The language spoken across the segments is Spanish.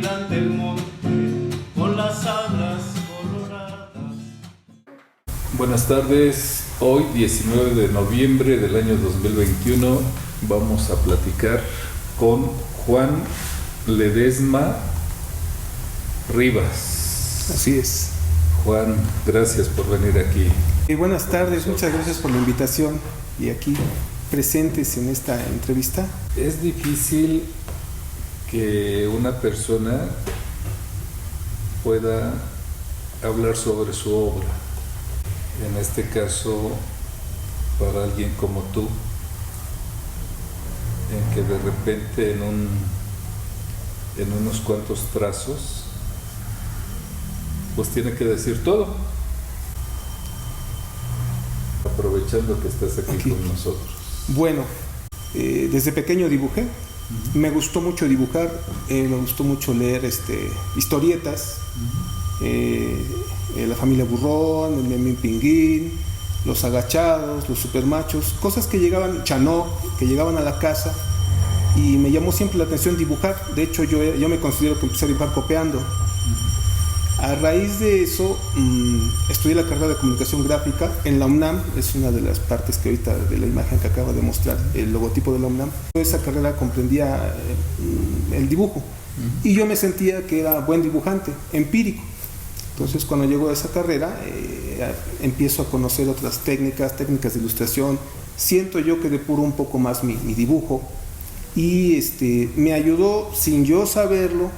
caminante el monte con las alas coloradas. Buenas tardes, hoy 19 de noviembre del año 2021 vamos a platicar con Juan Ledesma Rivas. Así es. Juan, gracias por venir aquí. Buenas tardes, muchas gracias por la invitación y aquí presentes en esta entrevista. Es difícil que una persona pueda hablar sobre su obra. En este caso, para alguien como tú, en que de repente en unos cuantos trazos, pues tiene que decir todo. Aprovechando que estás aquí con nosotros. Bueno, desde pequeño dibujé. Me gustó mucho dibujar, me gustó mucho leer historietas. La familia Burrón, el Memín Pinguín, los Agachados, los Supermachos, cosas que llegaban, Chanó, que llegaban a la casa, y me llamó siempre la atención dibujar. De hecho, yo me considero que empecé a dibujar copiando. A raíz de eso, estudié la carrera de comunicación gráfica en la UNAM. Es una de las partes que ahorita de la imagen que acaba de mostrar, el logotipo de la UNAM. Esa carrera comprendía el dibujo, y yo me sentía que era buen dibujante, empírico. Entonces, cuando llego a esa carrera, empiezo a conocer otras técnicas de ilustración. Siento yo que depuro un poco más mi dibujo, y me ayudó, sin yo saberlo,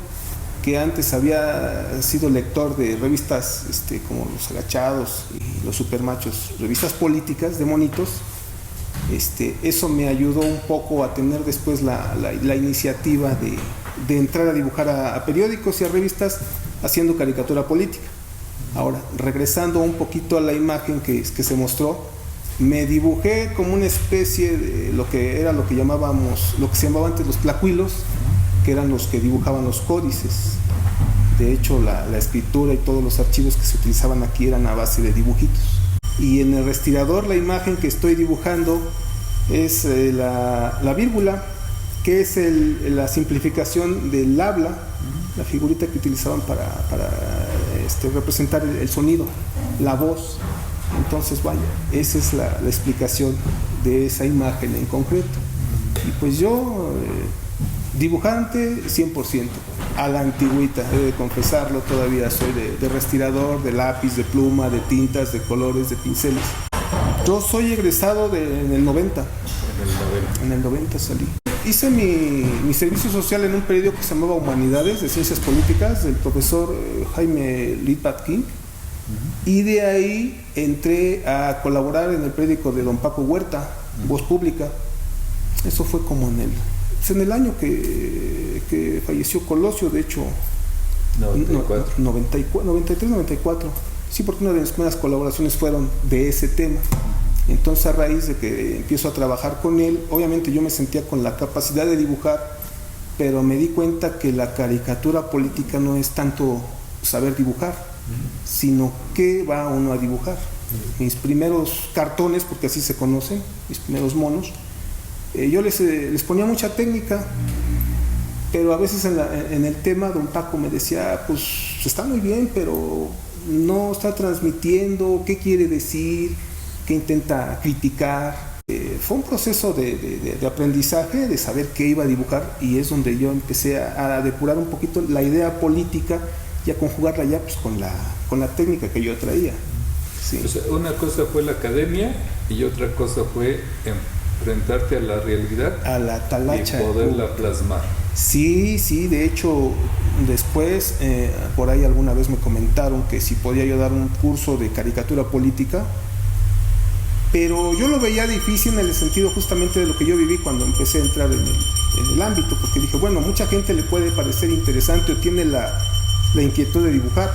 que antes había sido lector de revistas como Los Agachados y Los Supermachos, revistas políticas de monitos. Eso me ayudó un poco a tener después la iniciativa de entrar a dibujar a periódicos y a revistas haciendo caricatura política. Ahora, regresando un poquito a la imagen que se mostró, me dibujé como una especie de lo que se llamaba antes los tlacuilos, que eran los que dibujaban los códices. De hecho, la escritura y todos los archivos que se utilizaban aquí eran a base de dibujitos. Y en el respirador, la imagen que estoy dibujando es la vírgula, que es la simplificación del habla, la figurita que utilizaban para representar el sonido, la voz. Entonces, vaya, esa es la explicación de esa imagen en concreto. Y pues yo, dibujante 100%, a la antigüita, he de confesarlo, todavía soy de respirador, de lápiz, de pluma, de tintas, de colores, de pinceles. Yo soy egresado en el 90. En el 90 salí. Hice mi servicio social en un periódico que se llamaba Humanidades, de Ciencias Políticas, del profesor Jaime Littbat King. Y de ahí entré a colaborar en el periódico de don Paco Huerta, Voz Pública. Eso fue como en el año que falleció Colosio, de hecho. 93, 94. Sí, porque una de mis primeras colaboraciones fueron de ese tema. Entonces, a raíz de que empiezo a trabajar con él, obviamente yo me sentía con la capacidad de dibujar, pero me di cuenta que la caricatura política no es tanto saber dibujar, sino qué va uno a dibujar. Mis primeros cartones, porque así se conocen, mis primeros monos, yo les ponía mucha técnica, pero a veces en el tema don Paco me decía, pues está muy bien, pero no está transmitiendo qué quiere decir, qué intenta criticar. Fue un proceso de aprendizaje, de saber qué iba a dibujar, y es donde yo empecé a depurar un poquito la idea política y a conjugarla ya pues con la técnica que yo traía. Sí. O sea, una cosa fue la academia y otra cosa fue enfrentarte a la realidad, a la talacha, y poderla plasmar. Sí, de hecho, después por ahí alguna vez me comentaron que si podía yo dar un curso de caricatura política, pero yo lo veía difícil en el sentido justamente de lo que yo viví cuando empecé a entrar en el ámbito, porque dije, bueno, mucha gente le puede parecer interesante o tiene la inquietud de dibujar,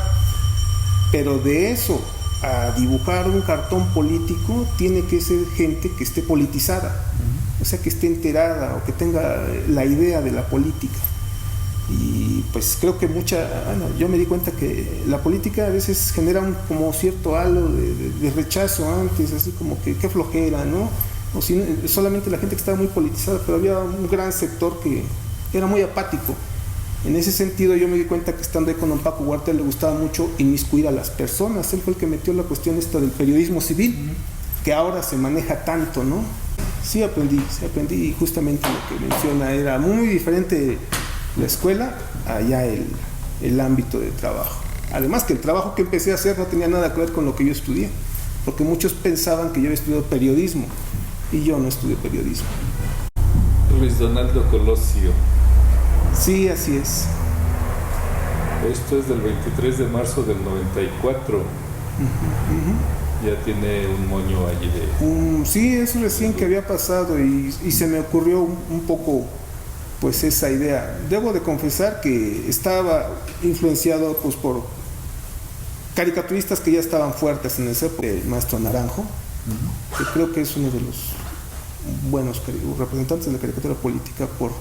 pero de eso a dibujar un cartón político tiene que ser gente que esté politizada, o sea, que esté enterada o que tenga la idea de la política. Y pues creo que yo me di cuenta que la política a veces genera como cierto halo de rechazo antes, así como que qué flojera, ¿no? O si, solamente la gente que estaba muy politizada, pero había un gran sector que era muy apático. En ese sentido yo me di cuenta que estando ahí con don Paco Huarte le gustaba mucho inmiscuir a las personas. Él fue el que metió la cuestión esta del periodismo civil, que ahora se maneja tanto, ¿no? Sí aprendí y justamente lo que menciona era muy diferente la escuela allá el ámbito de trabajo. Además que el trabajo que empecé a hacer no tenía nada que ver con lo que yo estudié, porque muchos pensaban que yo había estudiado periodismo y yo no estudié periodismo. Luis Donaldo Colosio. Sí, así es. Esto es del 23 de marzo del 94. Ya tiene un moño allí de... Sí, eso recién que había pasado y se me ocurrió un poco pues esa idea. Debo de confesar que estaba influenciado pues por caricaturistas que ya estaban fuertes en ese época. El maestro Naranjo, que creo que es uno de los buenos representantes de la caricatura política por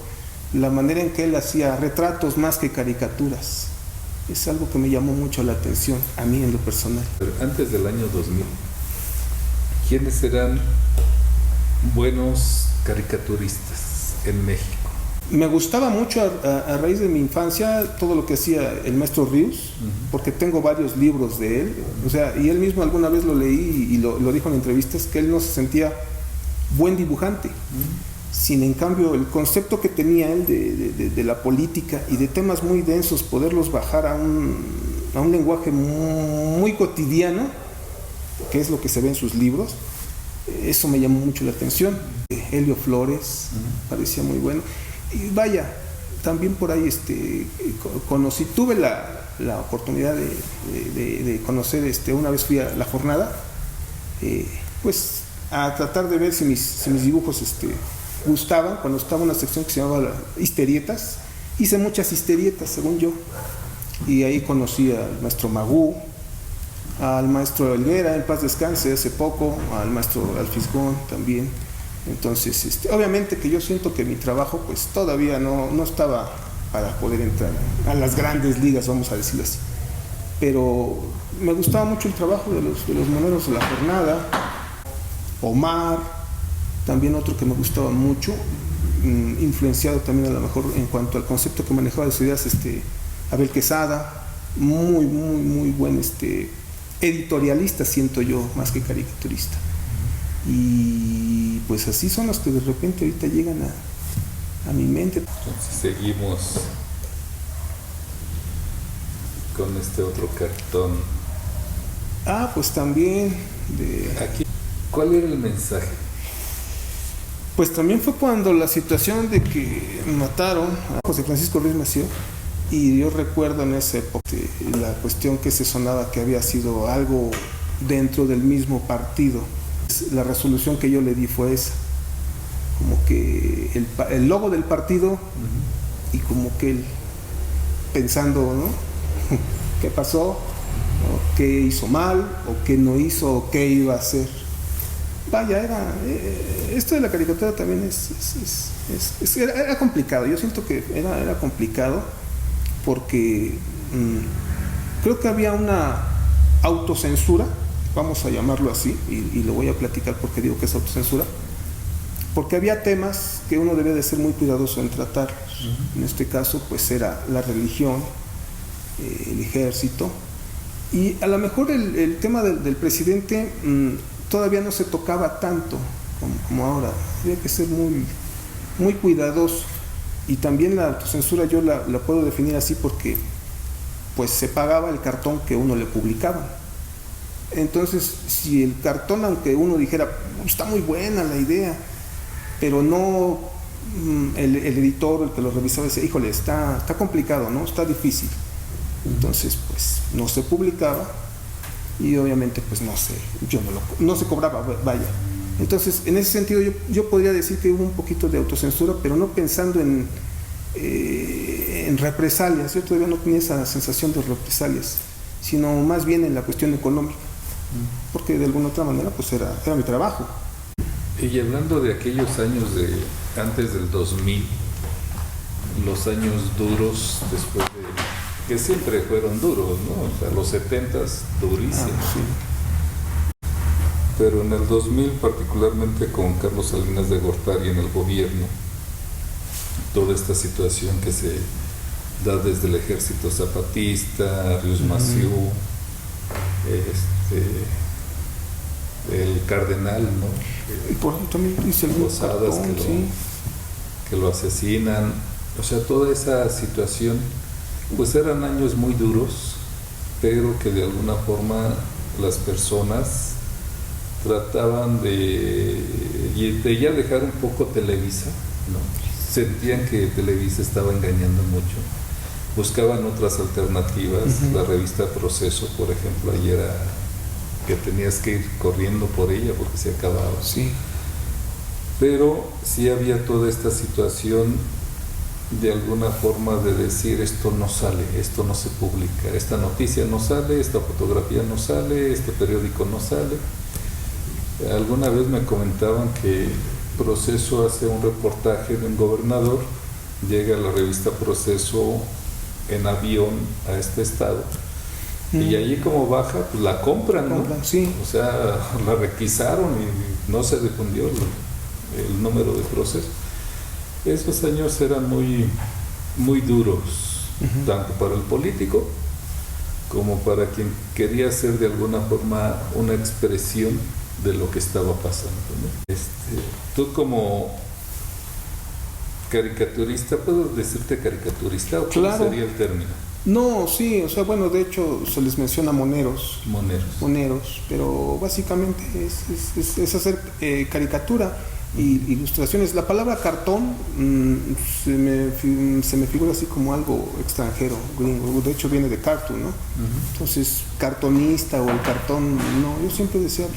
la manera en que él hacía retratos más que caricaturas. Es algo que me llamó mucho la atención a mí en lo personal. Pero antes del año 2000, ¿quiénes eran buenos caricaturistas en México? Me gustaba mucho a raíz de mi infancia todo lo que hacía el maestro Ríos, porque tengo varios libros de él, o sea, y él mismo alguna vez lo leí y lo dijo en entrevistas, que él no se sentía buen dibujante. Sin en cambio el concepto que tenía él de la política y de temas muy densos, poderlos bajar a un lenguaje muy cotidiano, que es lo que se ve en sus libros, eso me llamó mucho la atención. Helio Flores, parecía muy bueno. Y vaya, también por ahí tuve la oportunidad de conocer, una vez fui a la jornada, pues a tratar de ver si mis dibujos gustaban, cuando estaba una sección que se llamaba Histerietas. Hice muchas historietas, según yo, y ahí conocí al maestro Magú, al maestro Helguera, en paz descanse, hace poco, al maestro Alfisgón también. Entonces, obviamente que yo siento que mi trabajo pues todavía no estaba para poder entrar a las grandes ligas, vamos a decirlo así. Pero me gustaba mucho el trabajo de los moneros de la jornada. Omar, también otro que me gustaba mucho, influenciado también a lo mejor en cuanto al concepto que manejaba de sus ideas, Abel Quesada, muy buen editorialista, siento yo, más que caricaturista. Y pues así son los que de repente ahorita llegan a mi mente. Entonces seguimos con este otro cartón. Pues también Aquí, ¿cuál era el mensaje? Pues también fue cuando la situación de que mataron a José Francisco Ruiz Massieu, y yo recuerdo en esa época la cuestión que se sonaba que había sido algo dentro del mismo partido. La resolución que yo le di fue esa, como que el logo del partido, y como que él pensando, ¿no? ¿Qué pasó? ¿O qué hizo mal? ¿O qué no hizo? ¿O qué iba a hacer? Vaya, esto de la caricatura también era complicado. Yo siento que era complicado porque creo que había una autocensura, vamos a llamarlo así, y lo voy a platicar porque digo que es autocensura, porque había temas que uno debía de ser muy cuidadoso en tratarlos. En este caso pues era la religión, el ejército, y a lo mejor el tema del presidente todavía no se tocaba tanto como ahora. Había que ser muy cuidadoso, y también la autocensura yo la puedo definir así porque pues se pagaba el cartón que uno le publicaba. Entonces, si el cartón, aunque uno dijera está muy buena la idea, pero no el editor, el que lo revisaba, decía, híjole, está complicado, ¿no? Está difícil. Entonces pues no se publicaba, y obviamente pues no se cobraba, vaya. Entonces en ese sentido yo podría decir que hubo un poquito de autocensura, pero no pensando en represalias. Yo todavía no tenía esa sensación de represalias, sino más bien en la cuestión económica, porque de alguna otra manera pues era mi trabajo. Y hablando de aquellos años antes del 2000, los años duros después que siempre fueron duros, ¿no? O sea, los 70s durísimos. Sí. Pero en el 2000, particularmente con Carlos Salinas de Gortari en el gobierno, toda esta situación que se desde el Ejército Zapatista, Rius Massieu, el cardenal, ¿no? Y por ejemplo también dice el Posadas cartón, que lo asesinan. O sea, toda esa situación, pues eran años muy duros, pero que de alguna forma las personas trataban de ya dejar un poco Televisa, ¿no? Sentían que Televisa estaba engañando mucho, buscaban otras alternativas. La revista Proceso, por ejemplo, ahí era que tenías que ir corriendo por ella porque se acababa. Sí. Pero sí había toda esta situación de alguna forma de decir: esto no sale, esto no se publica, esta noticia no sale, esta fotografía no sale, este periódico no sale. Alguna vez me comentaban que Proceso hace un reportaje de un gobernador, llega a la revista Proceso en avión a este estado, y allí como baja, pues la compran, ¿no? Sí. O sea, la requisaron y no se difundió el número de Proceso. Esos años eran muy, muy duros, tanto para el político como para quien quería hacer de alguna forma una expresión de lo que estaba pasando, ¿no? Tú como caricaturista, ¿puedo decirte caricaturista o Claro. cuál sería el término? No, sí, o sea, bueno, de hecho se les menciona moneros, pero básicamente es hacer caricatura y ilustraciones. La palabra cartón se me figura así como algo extranjero, gringo. De hecho viene de cartoon, ¿no? Entonces, cartonista o el cartón, no, yo siempre decía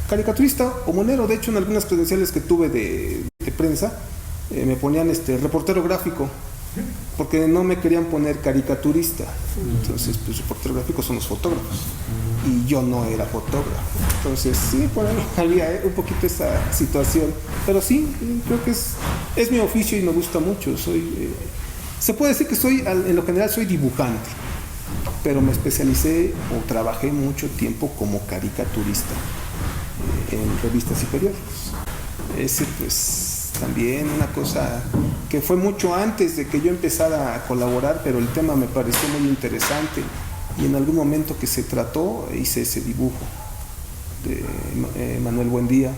caricaturista o monero. De hecho, en algunas credenciales que tuve de prensa me ponían reportero gráfico, porque no me querían poner caricaturista. Entonces, pues reportero gráfico son los fotógrafos y yo no era fotógrafo. Entonces, sí, por ahí había un poquito esa situación, pero sí, creo que es mi oficio y me gusta mucho. Se puede decir que en lo general soy dibujante, pero me especialicé o trabajé mucho tiempo como caricaturista en revistas y periódicos. Pues también una cosa que fue mucho antes de que yo empezara a colaborar, pero el tema me pareció muy interesante y en algún momento que se trató hice ese dibujo de Manuel Buendía.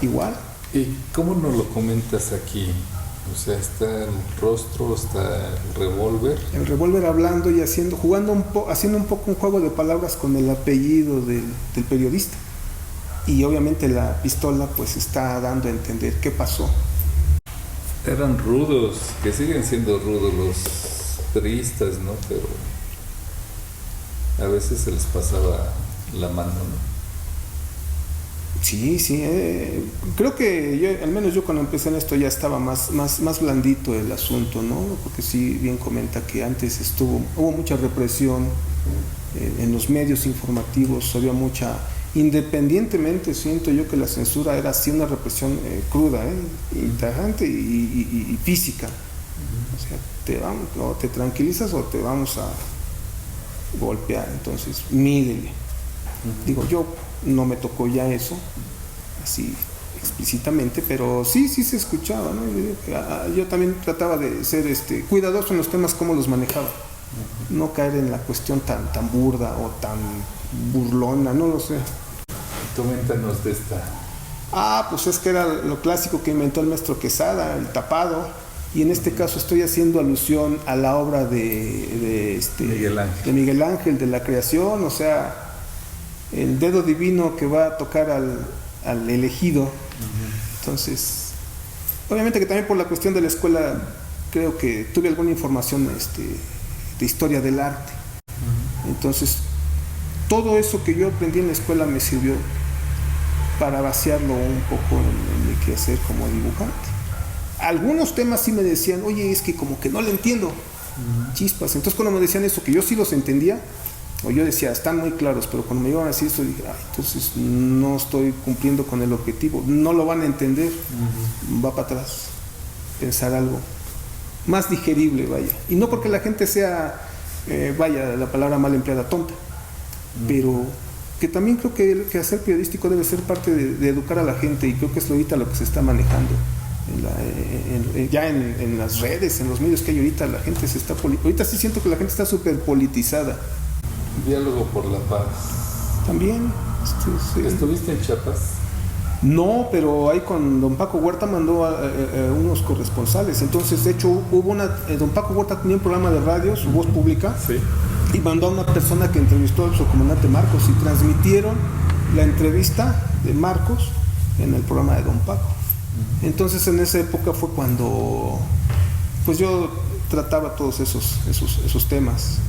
Igual. ¿Y cómo nos lo comentas aquí? O sea, está el rostro, está el revólver. El revólver hablando y haciendo un poco un juego de palabras con el apellido del periodista. Y obviamente la pistola pues está dando a entender qué pasó. Eran rudos, que siguen siendo rudos los priistas, ¿no? Pero a veces se les pasaba la mano, ¿no? Sí, creo que al menos yo cuando empecé en esto ya estaba más blandito el asunto, ¿no? Porque sí, bien comenta que antes hubo mucha represión en los medios informativos, había mucha... Independientemente, siento yo que la censura era así una represión cruda, y tajante y física. O sea, te tranquilizas o te vamos a golpear, entonces mídele. Digo, yo no me tocó ya eso, así explícitamente, pero sí se escuchaba, ¿no? Yo también trataba de ser cuidadoso en los temas, cómo los manejaba. No caer en la cuestión tan burda o tan burlona, no lo sé. Coméntanos de esta. Pues es que era lo clásico que inventó el maestro Quesada, el tapado, y en este caso estoy haciendo alusión a la obra de Miguel Ángel, de la creación, o sea, el dedo divino que va a tocar al elegido. Entonces, obviamente que también por la cuestión de la escuela creo que tuve alguna información de historia del arte. Entonces, todo eso que yo aprendí en la escuela me sirvió para vaciarlo un poco en mi quehacer como dibujante. Algunos temas sí me decían, oye, es que como que no le entiendo, chispas. Entonces cuando me decían eso, que yo sí los entendía, o yo decía, están muy claros, pero cuando me iban a decir eso, dije, entonces no estoy cumpliendo con el objetivo, no lo van a entender, va para atrás, pensar algo más digerible, vaya. Y no porque la gente sea, la palabra mal empleada, tonta, pero que también creo que hacer periodístico debe ser parte de educar a la gente, y creo que es ahorita lo que se está manejando. ya en las redes, en los medios que hay ahorita, la gente se está ahorita sí siento que la gente está súper politizada. Diálogo por la paz. También. Sí. ¿Estuviste en Chiapas? No, pero ahí con don Paco Huerta mandó a unos corresponsales. Entonces, de hecho, don Paco Huerta tenía un programa de radio, su voz pública, Sí. y mandó a una persona que entrevistó al subcomandante Marcos y transmitieron la entrevista de Marcos en el programa de don Paco. Entonces, en esa época fue cuando pues yo trataba todos esos temas.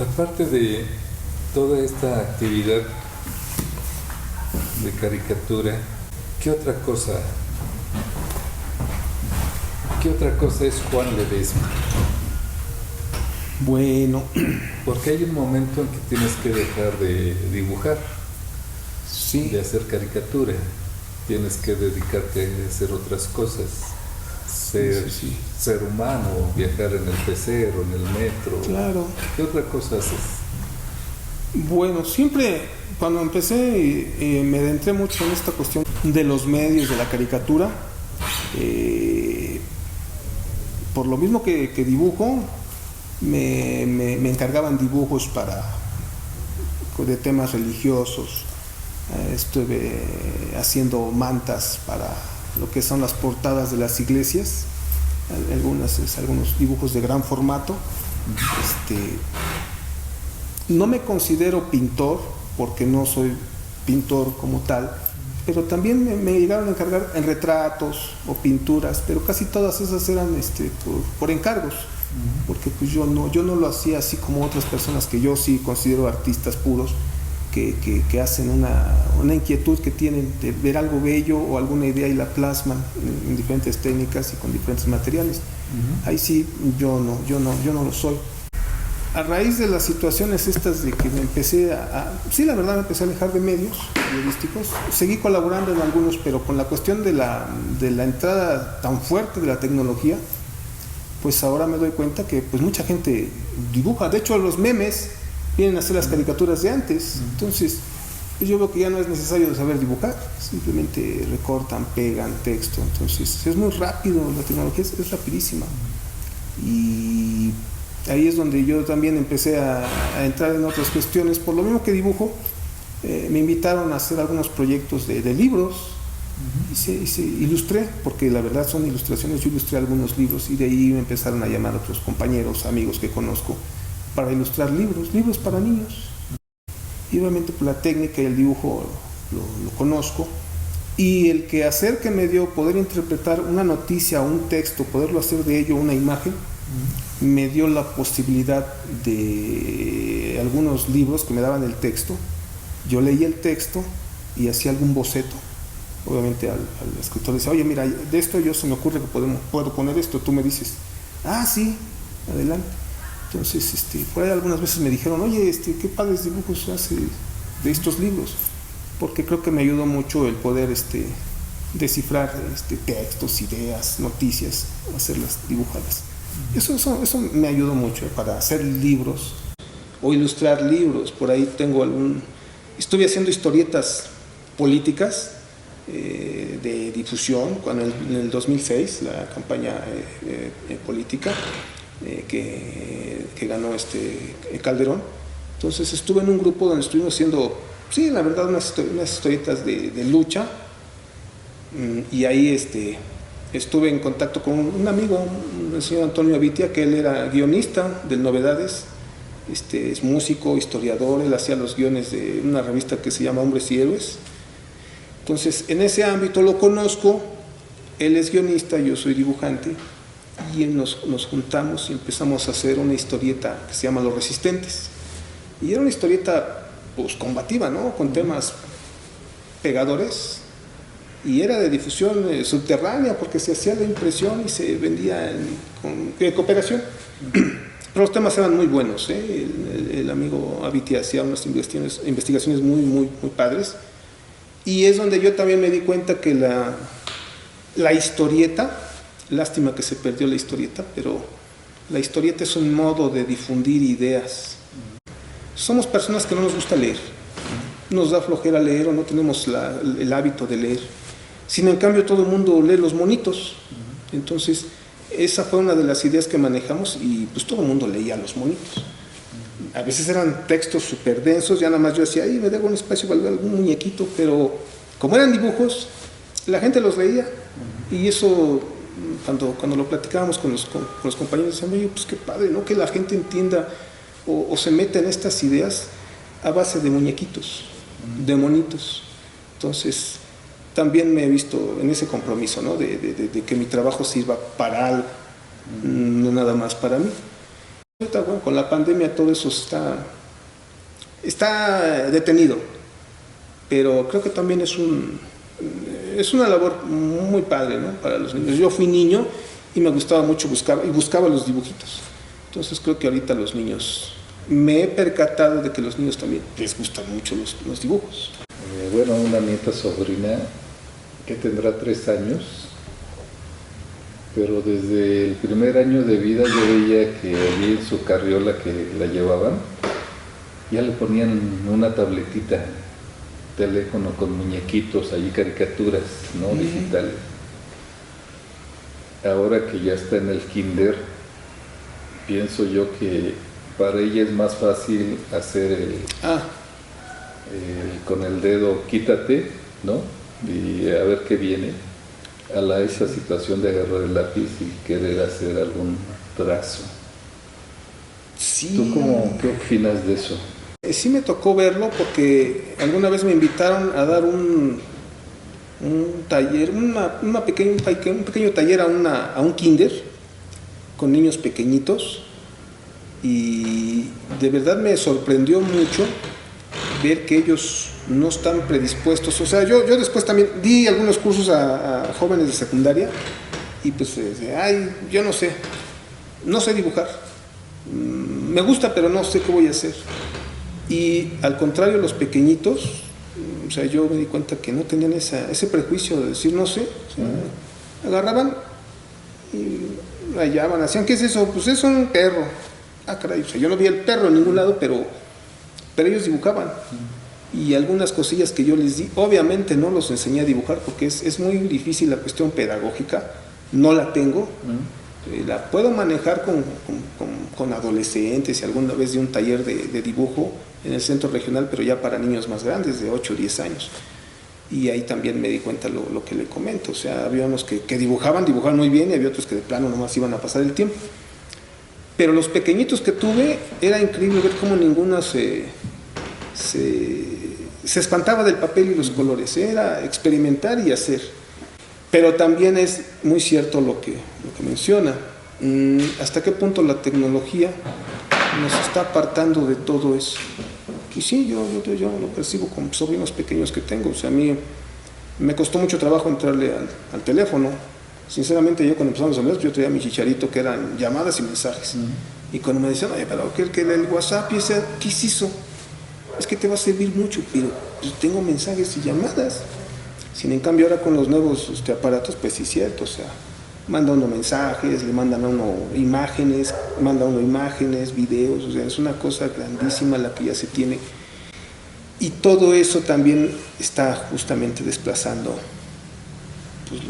Aparte de toda esta actividad de caricatura, ¿qué otra cosa es Juan Ledesma? Bueno, Porque hay un momento en que tienes que dejar de dibujar, sí. de hacer caricatura, tienes que dedicarte a hacer otras cosas, Sí. ser humano, viajar en el pecero, en el metro. Claro. ¿Qué otra cosa haces? Bueno, siempre cuando empecé me adentré mucho en esta cuestión de los medios, de la caricatura. Por lo mismo que dibujo, me encargaban dibujos de temas religiosos. Estuve haciendo mantas para lo que son las portadas de las iglesias, algunos dibujos de gran formato. No me considero pintor porque no soy pintor como tal, pero también me llegaron a encargar en retratos o pinturas, pero casi todas esas eran por encargos, porque pues yo no lo hacía así como otras personas que yo sí considero artistas puros, que hacen una inquietud que tienen de ver algo bello o alguna idea y la plasman en diferentes técnicas y con diferentes materiales. Ahí sí yo no lo soy. A raíz de las situaciones estas de que me empecé sí, la verdad me empecé a alejar de medios periodísticos, seguí colaborando en algunos, pero con la cuestión de la entrada tan fuerte de la tecnología, pues ahora me doy cuenta que pues mucha gente dibuja. De hecho, los memes vienen a hacer las caricaturas de antes. Entonces, yo veo que ya no es necesario saber dibujar, simplemente recortan, pegan texto. Entonces, es muy rápido, la tecnología es rapidísima. Y ahí es donde yo también empecé a entrar en otras cuestiones. Por lo mismo que dibujo, me invitaron a hacer algunos proyectos de libros y se ilustré, porque la verdad son ilustraciones. Yo ilustré algunos libros y de ahí me empezaron a llamar otros compañeros, amigos que conozco, para ilustrar libros para niños. Y obviamente pues, la técnica y el dibujo lo conozco. Y el quehacer que me dio poder interpretar una noticia o un texto, poderlo hacer de ello una imagen, me dio la posibilidad de algunos libros que me daban el texto. Yo leía el texto y hacía algún boceto. Obviamente al escritor le decía, oye, mira, de esto yo se me ocurre que puedo poner esto. Tú me dices, sí, adelante. Entonces, por ahí algunas veces me dijeron, oye, qué padres dibujos hace de estos libros, porque creo que me ayudó mucho el poder descifrar textos, ideas, noticias, hacerlas dibujadas. Eso me ayudó mucho para hacer libros o ilustrar libros. Por ahí estuve haciendo historietas políticas de difusión en el 2006, la campaña política que ganó Calderón. Entonces estuve en un grupo donde estuvimos haciendo, sí, la verdad, unas historietas de lucha, y ahí estuve en contacto con un amigo, el señor Antonio Avitia, que él era guionista del Novedades, es músico, historiador. Él hacía los guiones de una revista que se llama Hombres y Héroes. Entonces, en ese ámbito lo conozco. Él es guionista, yo soy dibujante, y nos juntamos y empezamos a hacer una historieta que se llama Los Resistentes. Y era una historieta pues combativa, ¿no? Con temas pegadores, y era de difusión subterránea, porque se hacía la impresión y se vendía con cooperación. Pero los temas eran muy buenos, ¿eh? El amigo Avitia hacía unas investigaciones muy, muy, muy padres. Y es donde yo también me di cuenta que la historieta, lástima que se perdió la historieta, pero la historieta es un modo de difundir ideas. Somos personas que no nos gusta leer, nos da flojera leer o no tenemos el hábito de leer. Sin en cambio todo el mundo lee los monitos. Entonces, esa fue una de las ideas que manejamos y pues todo el mundo leía los monitos. A veces eran textos súper densos, ya nada más yo decía, ay, me dejo un espacio para algún muñequito, pero como eran dibujos, la gente los leía y eso, cuando lo platicábamos con los compañeros, decían, oye, pues qué padre, ¿no? Que la gente entienda o se meta en estas ideas a base de muñequitos, de monitos. Entonces, también me he visto en ese compromiso, ¿no? De que mi trabajo sirva para algo, no nada más para mí. Bueno, con la pandemia todo eso está detenido, pero creo que también es una labor muy padre, ¿no? Para los niños. Yo fui niño y me gustaba mucho buscaba los dibujitos. Entonces creo que ahorita los niños, me he percatado de que los niños también les gustan mucho los dibujos. Bueno, una nieta sobrina que tendrá 3 años, pero desde el primer año de vida yo veía que allí en su carriola que la llevaban, ya le ponían una tabletita, teléfono con muñequitos, allí caricaturas, ¿no? Digitales. Ahora que ya está en el kinder, pienso yo que para ella es más fácil hacer con el dedo quítate, ¿no? Y a ver qué viene, esa situación de agarrar el lápiz y querer hacer algún trazo. Sí. ¿Tú qué opinas de eso? Sí me tocó verlo porque alguna vez me invitaron a dar un taller, un pequeño taller a un kinder con niños pequeñitos y de verdad me sorprendió mucho ver que ellos no están predispuestos. O sea, yo después también di algunos cursos a jóvenes de secundaria y pues, yo no sé dibujar. Me gusta, pero no sé qué voy a hacer. Y al contrario, los pequeñitos, o sea, yo me di cuenta que no tenían ese prejuicio de decir no sé. O sea, agarraban y rayaban, hacían, ¿qué es eso? Pues es un perro. Ah, caray, o sea, yo no vi el perro en ningún lado, pero ellos dibujaban. Y algunas cosillas que yo les di, obviamente no los enseñé a dibujar porque es muy difícil la cuestión pedagógica, no la tengo. La puedo manejar con adolescentes y alguna vez de un taller de dibujo en el centro regional, pero ya para niños más grandes, de 8 o 10 años. Y ahí también me di cuenta lo que le comento. O sea, había unos que dibujaban muy bien y había otros que de plano nomás iban a pasar el tiempo. Pero los pequeñitos que tuve, era increíble ver cómo ninguno se espantaba del papel y los colores. Era experimentar y hacer. Pero también es muy cierto lo que menciona. ¿Hasta qué punto la tecnología nos está apartando de todo eso? Y sí, yo lo percibo con sobrinos pequeños que tengo. O sea, a mí me costó mucho trabajo entrarle al teléfono. Sinceramente, yo cuando empezamos a hablar, yo traía mi chicharito que eran llamadas y mensajes. Y cuando me decían, oye, pero que el WhatsApp, ¿qué es eso? Es que te va a servir mucho, pero pues, tengo mensajes y llamadas. Sin en cambio ahora con los nuevos aparatos, pues sí es cierto, o sea, manda uno mensajes, le mandan a uno imágenes, videos, o sea, es una cosa grandísima la que ya se tiene. Y todo eso también está justamente desplazando pues,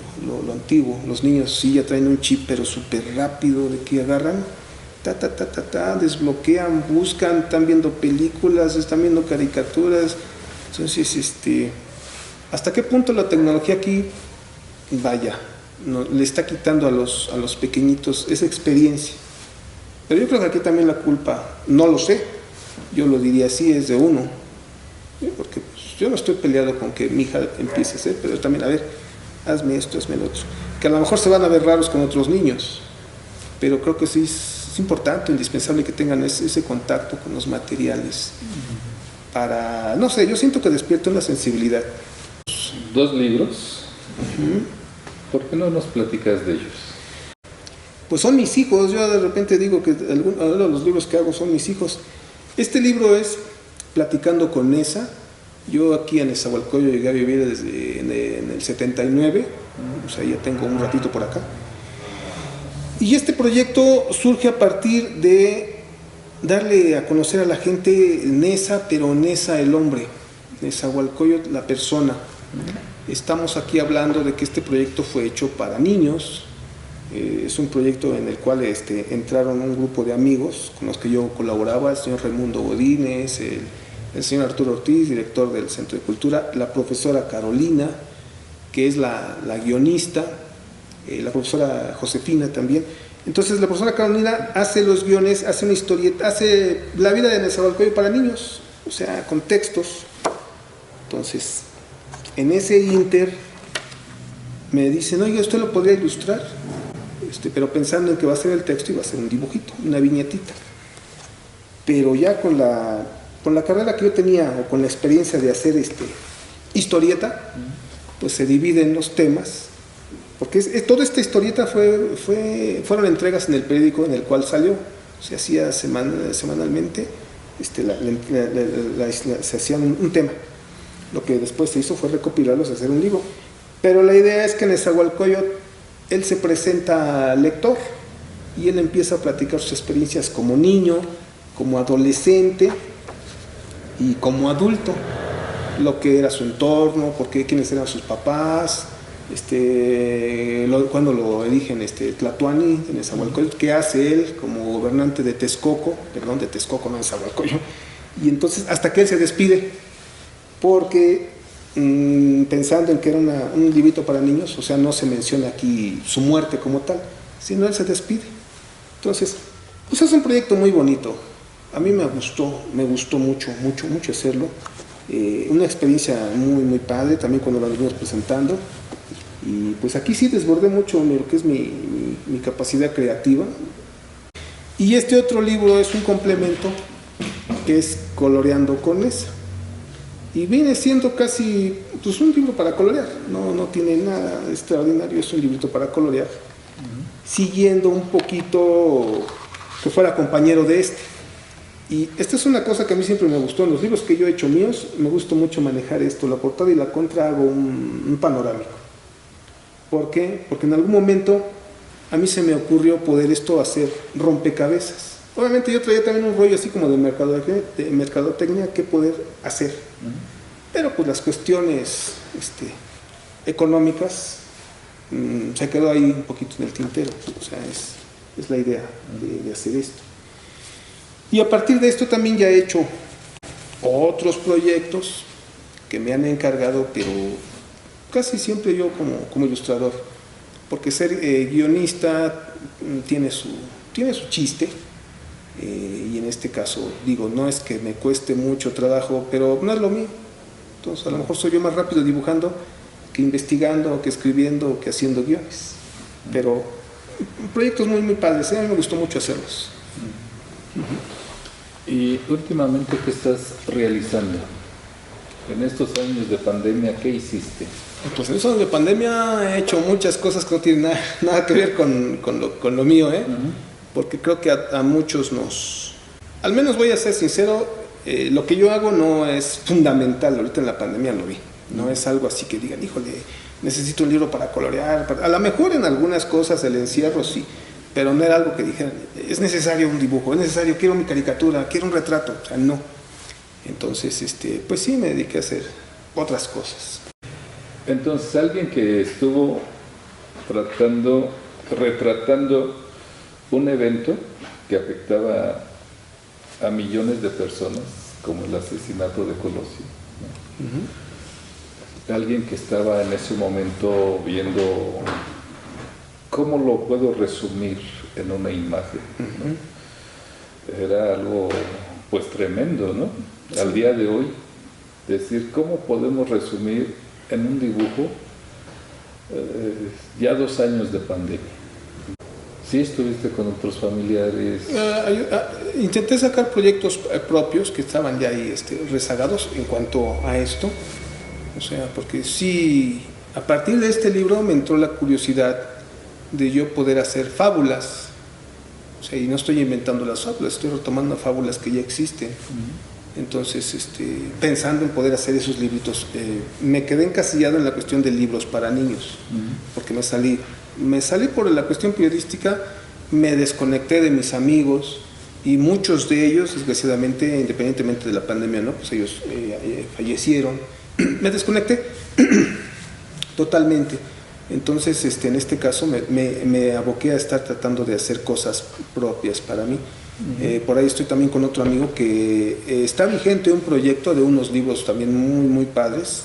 lo antiguo. Los niños sí ya traen un chip, pero súper rápido, de que agarran, desbloquean, buscan, están viendo películas, están viendo caricaturas. Entonces, ¿hasta qué punto la tecnología aquí, le está quitando a los pequeñitos esa experiencia? Pero yo creo que aquí también la culpa, no lo sé, yo lo diría así, es de uno. Porque pues, yo no estoy peleado con que mi hija empiece a hacer, pero también, a ver, hazme esto, hazme lo otro. Que a lo mejor se van a ver raros con otros niños, pero creo que sí es importante, indispensable que tengan ese contacto con los materiales. Para, no sé, yo siento que despierta una sensibilidad. 2 libros. ¿Por qué no nos platicas de ellos? Pues son mis hijos. Yo de repente digo que algunos de los libros que hago son mis hijos. Este libro es Platicando con Nesa. Yo aquí en Nezahualcóyotl llegué a vivir en el 79, o sea, ya tengo un ratito por acá. Y este proyecto surge a partir de darle a conocer a la gente Nesa, pero Nesa el hombre, Nezahualcóyotl la persona. Estamos aquí hablando de que este proyecto fue hecho para niños, Es un proyecto en el cual entraron un grupo de amigos con los que yo colaboraba, el señor Raimundo Godínez, el señor Arturo Ortiz, director del Centro de Cultura, la profesora Carolina, que es la guionista, la profesora Josefina también. Entonces la profesora Carolina hace los guiones, hace una historieta, hace la vida de Nezahualcóyotl para niños, o sea, con textos. Entonces, en ese inter me dicen, oye, ¿usted lo podría ilustrar? Pero pensando en que va a ser el texto y va a ser un dibujito, una viñetita. Pero ya con la carrera que yo tenía, o con la experiencia de hacer historieta, pues se dividen los temas, porque toda esta historieta fueron entregas en el periódico en el cual salió, se hacía semanalmente, se hacía un tema. Lo que después se hizo fue recopilarlos y hacer un libro. Pero la idea es que Nezahualcóyotl, él se presenta al lector y él empieza a platicar sus experiencias como niño, como adolescente y como adulto, lo que era su entorno, quiénes eran sus papás, cuando lo eligen Tlatoani de Nezahualcóyotl, qué hace él como gobernante de Texcoco, no de Nezahualcóyotl, y entonces hasta que él se despide, porque pensando en que era un librito para niños, o sea, no se menciona aquí su muerte como tal, sino él se despide. Entonces, pues es un proyecto muy bonito. A mí me gustó mucho hacerlo. Una experiencia muy, muy padre, también cuando lo venimos presentando. Y pues aquí sí desbordé mucho lo que es mi capacidad creativa. Y este otro libro es un complemento, que es Coloreando con Neza. Y viene siendo casi pues, un libro para colorear, no tiene nada extraordinario, es un librito para colorear, siguiendo un poquito que fuera compañero de Y esta es una cosa que a mí siempre me gustó, en los libros que yo he hecho míos, me gusta mucho manejar esto, la portada y la contra hago un panorámico. ¿Por qué? Porque en algún momento a mí se me ocurrió poder hacer rompecabezas. Obviamente yo traía también un rollo así como de mercadotecnia que poder hacer. Pero pues las cuestiones económicas se quedó ahí un poquito en el tintero. O sea, es la idea de hacer esto. Y a partir de esto también ya he hecho otros proyectos que me han encargado, pero casi siempre yo como ilustrador. Porque ser guionista tiene su chiste. Y en este caso, digo, no es que me cueste mucho trabajo, pero no es lo mío. Entonces, a lo mejor soy yo más rápido dibujando que investigando, que escribiendo, que haciendo guiones. Pero proyectos muy, muy padres, a mí me gustó mucho hacerlos. Y últimamente, ¿qué estás realizando? En estos años de pandemia, ¿qué hiciste? Pues en estos años de pandemia he hecho muchas cosas que no tienen nada que ver con lo mío, porque creo que a muchos al menos voy a ser sincero, lo que yo hago no es fundamental, ahorita en la pandemia lo vi, no es algo así que digan, híjole, necesito un libro para colorear, a lo mejor en algunas cosas el encierro sí, pero no era algo que dijeran, es necesario un dibujo, es necesario, quiero mi caricatura, quiero un retrato, o sea, no. Entonces, pues sí, me dediqué a hacer otras cosas. Entonces, alguien que estuvo retratando un evento que afectaba a millones de personas, como el asesinato de Colosio, ¿no? Alguien que estaba en ese momento viendo cómo lo puedo resumir en una imagen, ¿no? Era algo pues tremendo, ¿no? Sí. Al día de hoy, decir cómo podemos resumir en un dibujo ya 2 años de pandemia. ¿Sí estuviste con otros familiares? Intenté sacar proyectos propios que estaban ya ahí rezagados en cuanto a esto. O sea, porque sí, a partir de este libro me entró la curiosidad de yo poder hacer fábulas. O sea, y no estoy inventando las fábulas, estoy retomando fábulas que ya existen. Entonces, pensando en poder hacer esos libritos, me quedé encasillado en la cuestión de libros para niños, porque me salí por la cuestión periodística, me desconecté de mis amigos y muchos de ellos, desgraciadamente, independientemente de la pandemia, ¿no? Pues ellos fallecieron. Me desconecté totalmente. Entonces, en este caso me aboqué a estar tratando de hacer cosas propias para mí. Por ahí estoy también con otro amigo que está vigente un proyecto de unos libros también muy, muy padres.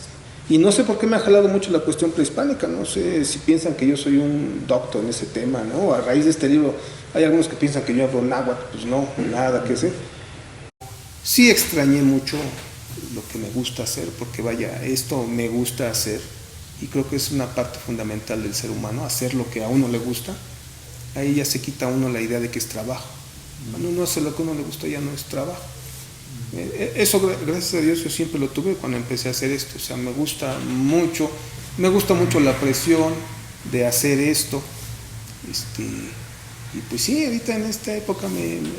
Y no sé por qué me ha jalado mucho la cuestión prehispánica, no sé si piensan que yo soy un doctor en ese tema, ¿no? A raíz de este libro, hay algunos que piensan que yo hablo náhuatl, pues no, nada que sé. Sí extrañé mucho lo que me gusta hacer, porque vaya, esto me gusta hacer, y creo que es una parte fundamental del ser humano, hacer lo que a uno le gusta. Ahí ya se quita a uno la idea de que es trabajo. Cuando uno hace lo que a uno le gusta, ya no es trabajo. Eso, gracias a Dios, yo siempre lo tuve cuando empecé a hacer esto. O sea, me gusta mucho la presión de hacer esto. Y pues sí, ahorita en esta época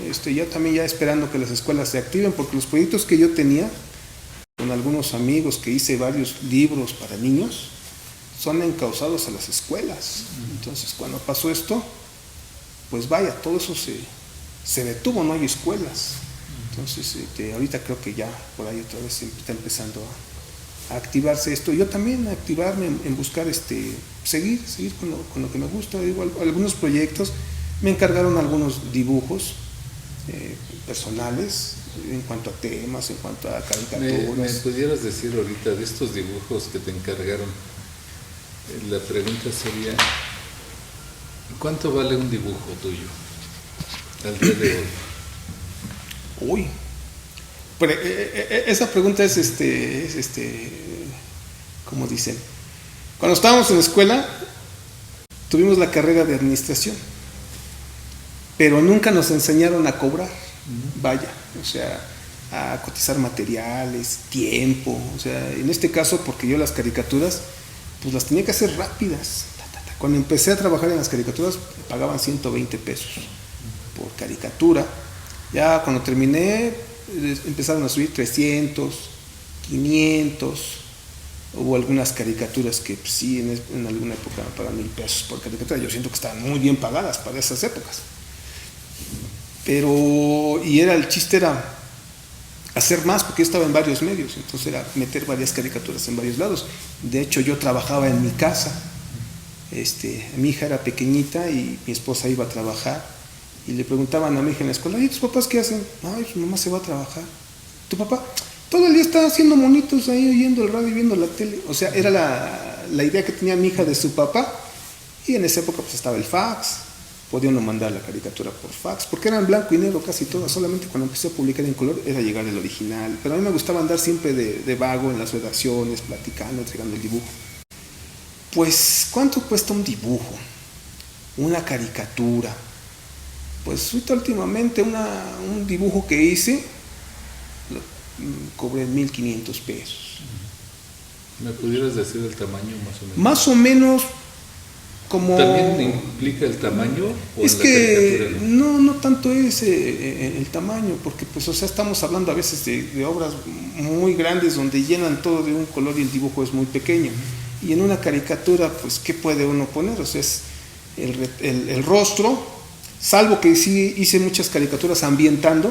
estoy ya también ya esperando que las escuelas se activen, porque los proyectos que yo tenía con algunos amigos, que hice varios libros para niños, son encausados a las escuelas. Entonces, cuando pasó esto, pues vaya, todo eso se detuvo, no hay escuelas. Entonces, ahorita creo que ya por ahí otra vez está empezando a activarse esto. Yo también a activarme en buscar seguir con lo que me gusta. Digo, algunos proyectos, me encargaron algunos dibujos personales en cuanto a temas, en cuanto a caricaturas. ¿Me pudieras decir ahorita de estos dibujos que te encargaron? La pregunta sería, ¿cuánto vale un dibujo tuyo al día de hoy? Uy, pero esa pregunta es como dicen, cuando estábamos en la escuela tuvimos la carrera de administración, pero nunca nos enseñaron a cobrar, vaya, o sea, a cotizar materiales, tiempo, o sea, en este caso, porque yo las caricaturas pues las tenía que hacer rápidas. Cuando empecé a trabajar en las caricaturas me pagaban 120 pesos por caricatura. Ya cuando terminé empezaron a subir 300, 500. Hubo algunas caricaturas que pues, sí, en alguna época me pagaban 1000 pesos por caricatura. Yo siento que estaban muy bien pagadas para esas épocas. El chiste era hacer más, porque yo estaba en varios medios, entonces era meter varias caricaturas en varios lados. De hecho, yo trabajaba en mi casa. Mi hija era pequeñita y mi esposa iba a trabajar. Y le preguntaban a mi hija en la escuela, ¿y tus papás qué hacen? Ay, su mamá se va a trabajar. ¿Tu papá? Todo el día está haciendo monitos ahí, oyendo el radio y viendo la tele. O sea, era la idea que tenía mi hija de su papá. Y en esa época pues estaba el fax. Podía uno mandar la caricatura por fax, porque eran blanco y negro casi todas. Solamente cuando empecé a publicar en color era llegar el original. Pero a mí me gustaba andar siempre de vago en las redacciones, platicando, entregando el dibujo. Pues, ¿cuánto cuesta un dibujo? Una caricatura. Pues ahorita últimamente un dibujo que hice cobré 1,500 pesos. ¿Me pudieras decir el tamaño más o menos? Más o menos como... ¿También implica el tamaño? ¿O es en la que caricatura no tanto es el tamaño, porque pues o sea estamos hablando a veces de obras muy grandes donde llenan todo de un color y el dibujo es muy pequeño. Y en una caricatura pues ¿qué puede uno poner? O sea es el rostro. Salvo que sí hice muchas caricaturas ambientando,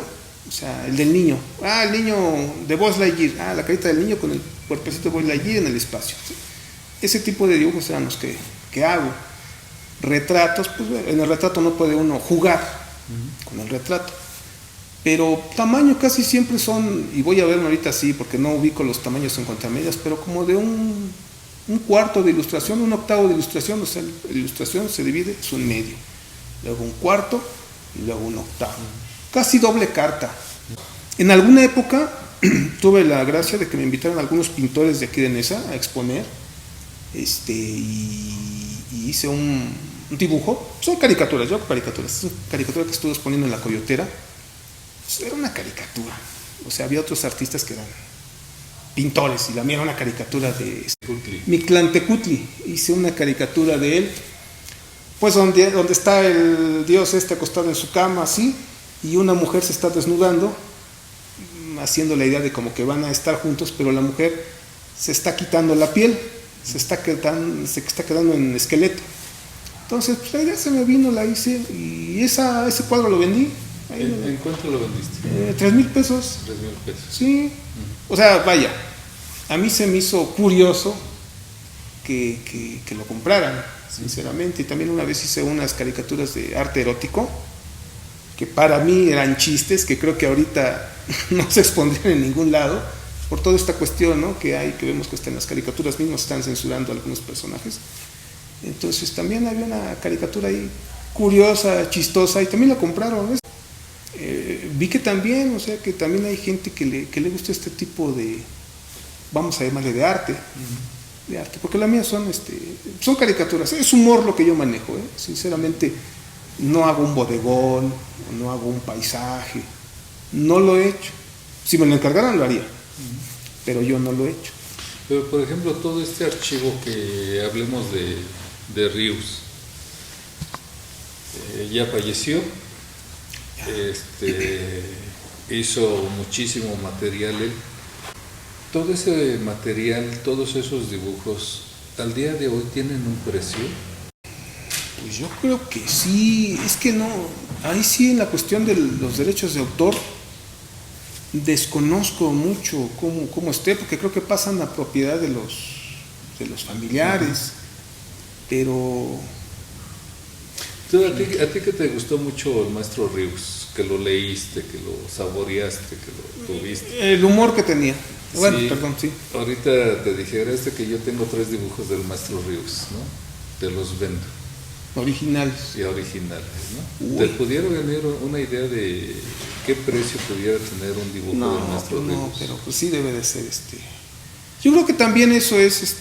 o sea, el del niño. El niño de Buzz Lightyear. La carita del niño con el cuerpecito de Buzz Lightyear en el espacio. ¿Sí? Ese tipo de dibujos eran los que hago. Retratos, pues en el retrato no puede uno jugar con el retrato. Pero tamaño casi siempre son, y voy a verme ahorita así porque no ubico los tamaños en contramedias, pero como de un cuarto de ilustración, un octavo de ilustración, o sea, la ilustración se divide, es un medio. Luego un cuarto y luego un octavo. Casi doble carta. En alguna época tuve la gracia de que me invitaron algunos pintores de aquí de Nesa a exponer. Y hice un dibujo. Son caricaturas, yo hago caricaturas. Es una caricatura que estuve exponiendo en La Coyotera. Era una caricatura. O sea, había otros artistas que eran pintores y la mía era una caricatura de Mictlantecutli. Hice una caricatura de él. Pues donde está el dios acostado en su cama así, y una mujer se está desnudando, haciendo la idea de como que van a estar juntos, pero la mujer se está quitando la piel, se está quedando en esqueleto. Entonces, pues la idea se me vino, la hice, y ese cuadro lo vendí. ¿En cuánto lo vendiste? 3,000 pesos. 3,000 pesos. Sí. O sea, vaya, a mí se me hizo curioso que lo compraran, sinceramente. Y también una vez hice unas caricaturas de arte erótico, que para mí eran chistes, que creo que ahorita no se expondrían en ningún lado, por toda esta cuestión, ¿no?, que hay, que vemos que hasta en las caricaturas mismas están censurando a algunos personajes. Entonces también había una caricatura ahí curiosa, chistosa, y también la compraron, ¿ves? Vi que también, o sea, que también hay gente que le gusta este tipo de, vamos a llamarle de arte, porque las mías son caricaturas, es humor lo que yo manejo, sinceramente. No hago un bodegón, no hago un paisaje, no lo he hecho. Si me lo encargaran lo haría, pero yo no lo he hecho. Pero por ejemplo, todo este archivo que hablemos de Rius, ya falleció, hizo muchísimo material él. Todo ese material, todos esos dibujos, al día de hoy tienen un precio. Pues yo creo que sí, es que no, ahí sí en la cuestión de los derechos de autor desconozco mucho cómo esté, porque creo que pasan a propiedad de los familiares, pero... ¿A ti que te gustó mucho el maestro Rius, que lo leíste, que lo saboreaste, que lo tuviste? El humor que tenía. Bueno, sí, perdón, sí. Ahorita te dijera que yo tengo 3 dibujos del maestro Rius, ¿no? Te los vendo. Originales. Y originales, ¿no? ¿Te pudiera venir una idea de qué precio pudiera tener un dibujo del maestro Rius? No, pero pues sí debe de ser Yo creo que también eso es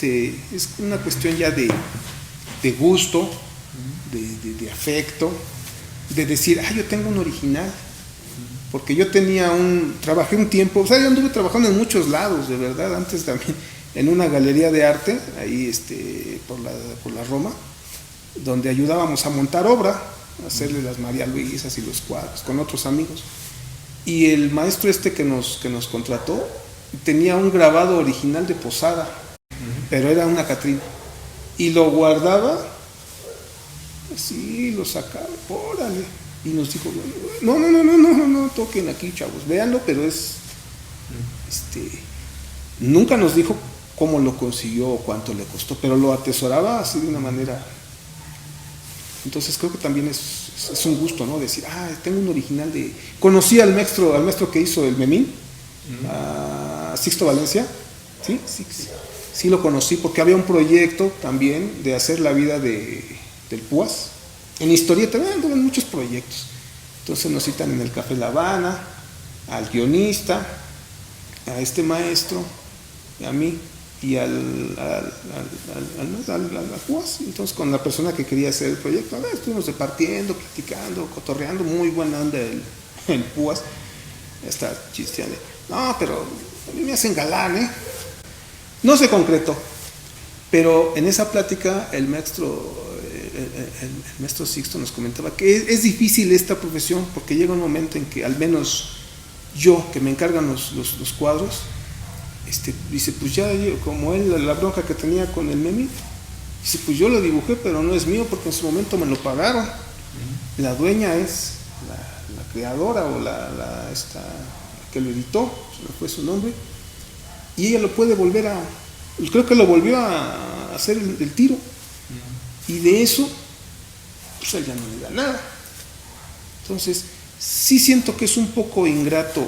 una cuestión ya de gusto, de afecto, de decir, yo tengo un original. Porque yo trabajé un tiempo, o sea, yo anduve trabajando en muchos lados, de verdad, antes también en una galería de arte, ahí por la Roma, donde ayudábamos a montar obra, a hacerle las María Luisas y los cuadros con otros amigos. Y el maestro que nos contrató tenía un grabado original de Posada, pero era una Catrina. Y lo guardaba, así, lo sacaba, órale. Y nos dijo, no toquen aquí, chavos, véanlo, pero nunca nos dijo cómo lo consiguió o cuánto le costó, pero lo atesoraba así de una manera. Entonces creo que también es un gusto, ¿no? Decir, tengo un original de... Conocí al maestro que hizo el Memín, a Sixto Valencia, sí lo conocí porque había un proyecto también de hacer la vida del Púas. En historieta, en muchos proyectos. Entonces nos citan en el Café La Habana, al guionista, a este maestro, a mí y al Púas. Entonces con la persona que quería hacer el proyecto, estuvimos departiendo, platicando, cotorreando, muy buena onda el Púas. Está chisteando. No, pero a mí me hacen galán, No se concretó. Pero en esa plática el maestro Sixto nos comentaba que es difícil esta profesión porque llega un momento en que al menos yo, que me encargan los cuadros, dice, pues ya, como él, la bronca que tenía con el Memi, dice, pues yo lo dibujé, pero no es mío porque en su momento me lo pagaron. La dueña es la creadora o la que lo editó, se me fue su nombre, y ella lo puede volver creo que lo volvió a hacer el tiro. Y de eso, pues él ya no le da nada. Entonces, sí siento que es un poco ingrato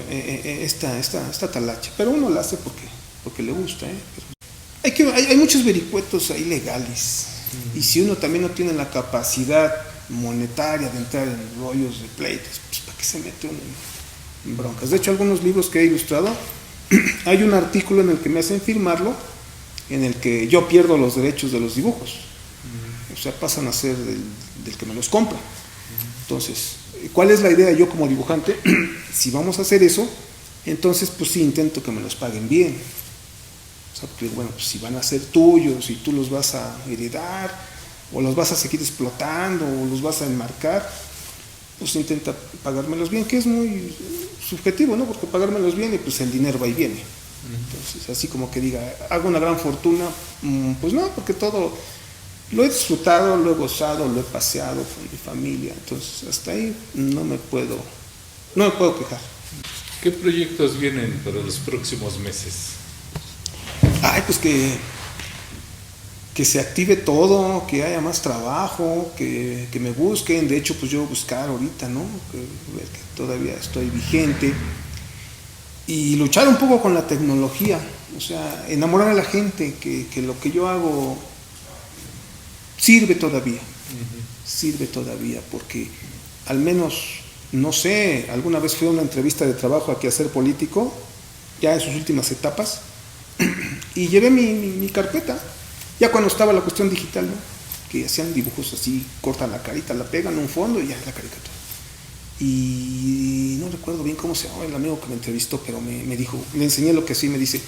esta talacha, pero uno la hace porque le gusta. Hay muchos vericuetos ahí legales, y si uno también no tiene la capacidad monetaria de entrar en rollos de pleitos, pues ¿para qué se mete uno en broncas? De hecho, algunos libros que he ilustrado, hay un artículo en el que me hacen firmarlo, en el que yo pierdo los derechos de los dibujos. O sea, pasan a ser del que me los compra. Entonces, ¿cuál es la idea yo como dibujante? Si vamos a hacer eso, entonces pues sí intento que me los paguen bien. O sea, porque bueno, pues si van a ser tuyos y tú los vas a heredar, o los vas a seguir explotando, o los vas a enmarcar, pues intenta pagármelos bien, que es muy subjetivo, ¿no? Porque pagármelos bien y pues el dinero va y viene. Entonces, así como que diga, hago una gran fortuna, pues no, porque todo lo he disfrutado, lo he gozado, lo he paseado con mi familia, entonces hasta ahí no me puedo quejar. ¿Qué proyectos vienen para los próximos meses? Pues que que se active todo, que haya más trabajo, que me busquen. De hecho, pues yo buscar ahorita, ¿no? Ver que todavía estoy vigente. Y luchar un poco con la tecnología. O sea, enamorar a la gente que lo que yo hago sirve todavía. Sirve todavía, porque al menos, no sé, alguna vez fui a una entrevista de trabajo a Quehacer Político, ya en sus últimas etapas, y llevé mi carpeta, ya cuando estaba la cuestión digital, ¿no? Que hacían dibujos así, cortan la carita, la pegan un fondo y ya la caricatura. Y no recuerdo bien cómo se llama el amigo que me entrevistó, pero me dijo, le enseñé lo que sí, me dice,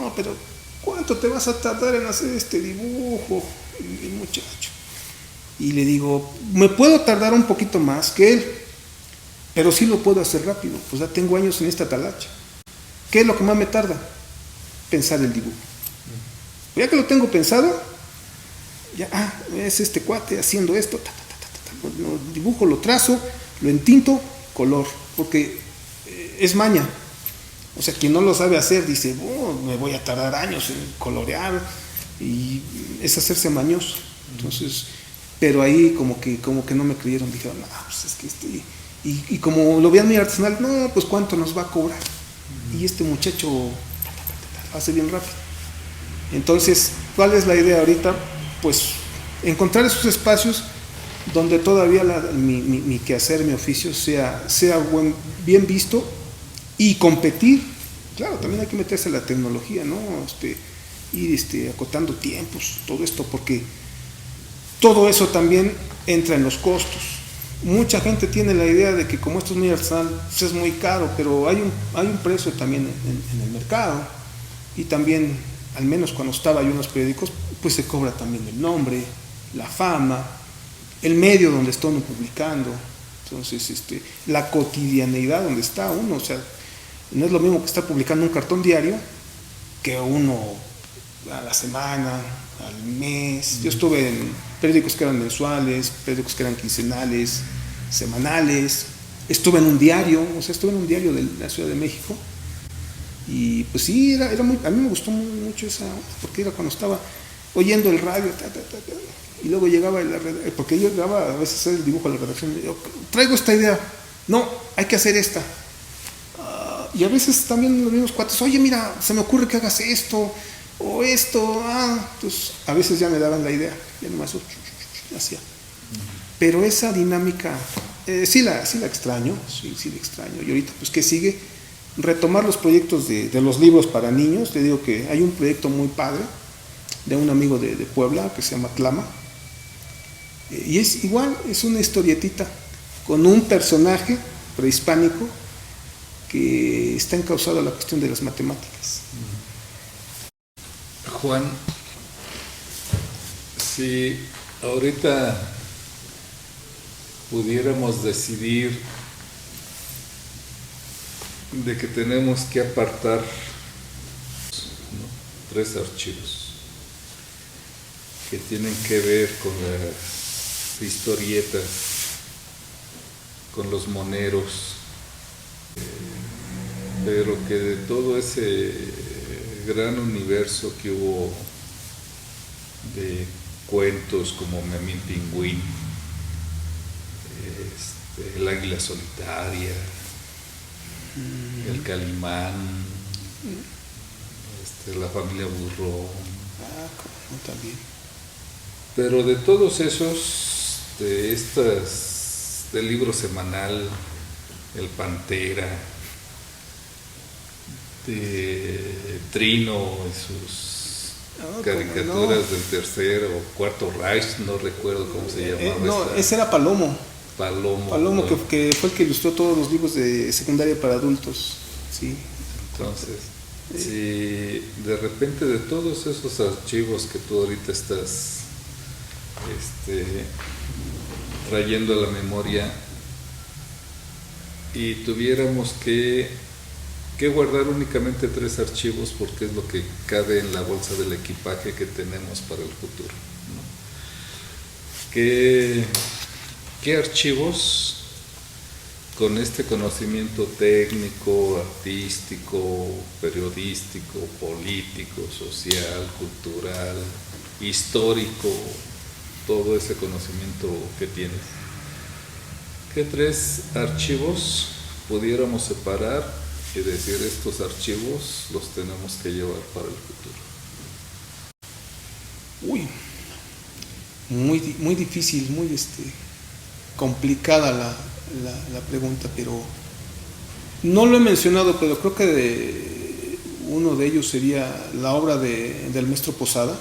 no, pero ¿cuánto te vas a tardar en hacer este dibujo, el muchacho? Y le digo, me puedo tardar un poquito más que él, pero sí lo puedo hacer rápido, pues ya tengo años en esta talacha. ¿Qué es lo que más me tarda? Pensar el dibujo. Ya que lo tengo pensado, ya, es este cuate haciendo esto, lo dibujo, lo trazo, lo entinto, color, porque es maña. O sea, quien no lo sabe hacer dice, me voy a tardar años en colorear, y es hacerse mañoso. Entonces, pero ahí como que no me creyeron, dijeron, pues es que y como lo vean muy artesanal, no, pues cuánto nos va a cobrar. Y este muchacho hace bien rápido. Entonces, ¿cuál es la idea ahorita? Pues encontrar esos espacios donde todavía mi quehacer, mi oficio sea bien visto, y competir. Claro, también hay que meterse en la tecnología, ¿no? Ir acotando tiempos, todo esto, porque todo eso también entra en los costos. Mucha gente tiene la idea de que como esto es muy artesanal, pues es muy caro, pero hay un precio también en el mercado, y también, al menos cuando estaba yo en los periódicos, pues se cobra también el nombre, la fama, el medio donde está uno publicando. Entonces, la cotidianeidad donde está uno, o sea, no es lo mismo que estar publicando un cartón diario que uno a la semana, al mes. Yo estuve en periódicos que eran mensuales, periódicos que eran quincenales, semanales. Estuve en un diario, de la Ciudad de México. Y pues sí, era muy, a mí me gustó mucho esa, porque era cuando estaba oyendo el radio, y luego llegaba porque yo llegaba a veces a hacer el dibujo a la redacción, y yo, traigo esta idea, no, hay que hacer esta. Y a veces también los mismos cuates, oye, mira, se me ocurre que hagas esto, o esto, entonces a veces ya me daban la idea, ya nomás hacía. Pero esa dinámica, sí la extraño, sí la extraño. Y ahorita, pues, ¿qué sigue? Retomar los proyectos de los libros para niños. Te digo que hay un proyecto muy padre de un amigo de Puebla que se llama Tlama, y es igual, es una historietita con un personaje prehispánico que está encauzado a la cuestión de las matemáticas. Juan, si ahorita pudiéramos decidir de que tenemos que apartar, ¿no?, 3 archivos que tienen que ver con las historietas, con los moneros, pero que de todo ese gran universo que hubo de cuentos como Memín Pingüín, el águila solitaria, el Calimán, la familia Burrón, Como también. pero de todos esos, del libro semanal, el Pantera, de Trino y sus caricaturas del tercer o cuarto Reich, no recuerdo cómo se llamaba. Ese era Palomo. Palomo, ¿no? que fue el que ilustró todos los libros de secundaria para adultos. Sí. Entonces, si de repente de todos esos archivos que tú ahorita estás trayendo a la memoria, y tuviéramos que guardar únicamente 3 archivos, porque es lo que cabe en la bolsa del equipaje que tenemos para el futuro, ¿no? ¿Qué archivos con este conocimiento técnico, artístico, periodístico, político, social, cultural, histórico, todo ese conocimiento que tienes, ¿qué 3 archivos pudiéramos separar y decir estos archivos los tenemos que llevar para el futuro? Uy, muy difícil, muy complicada la pregunta, pero no lo he mencionado, pero creo que uno de ellos sería la obra del maestro Posada,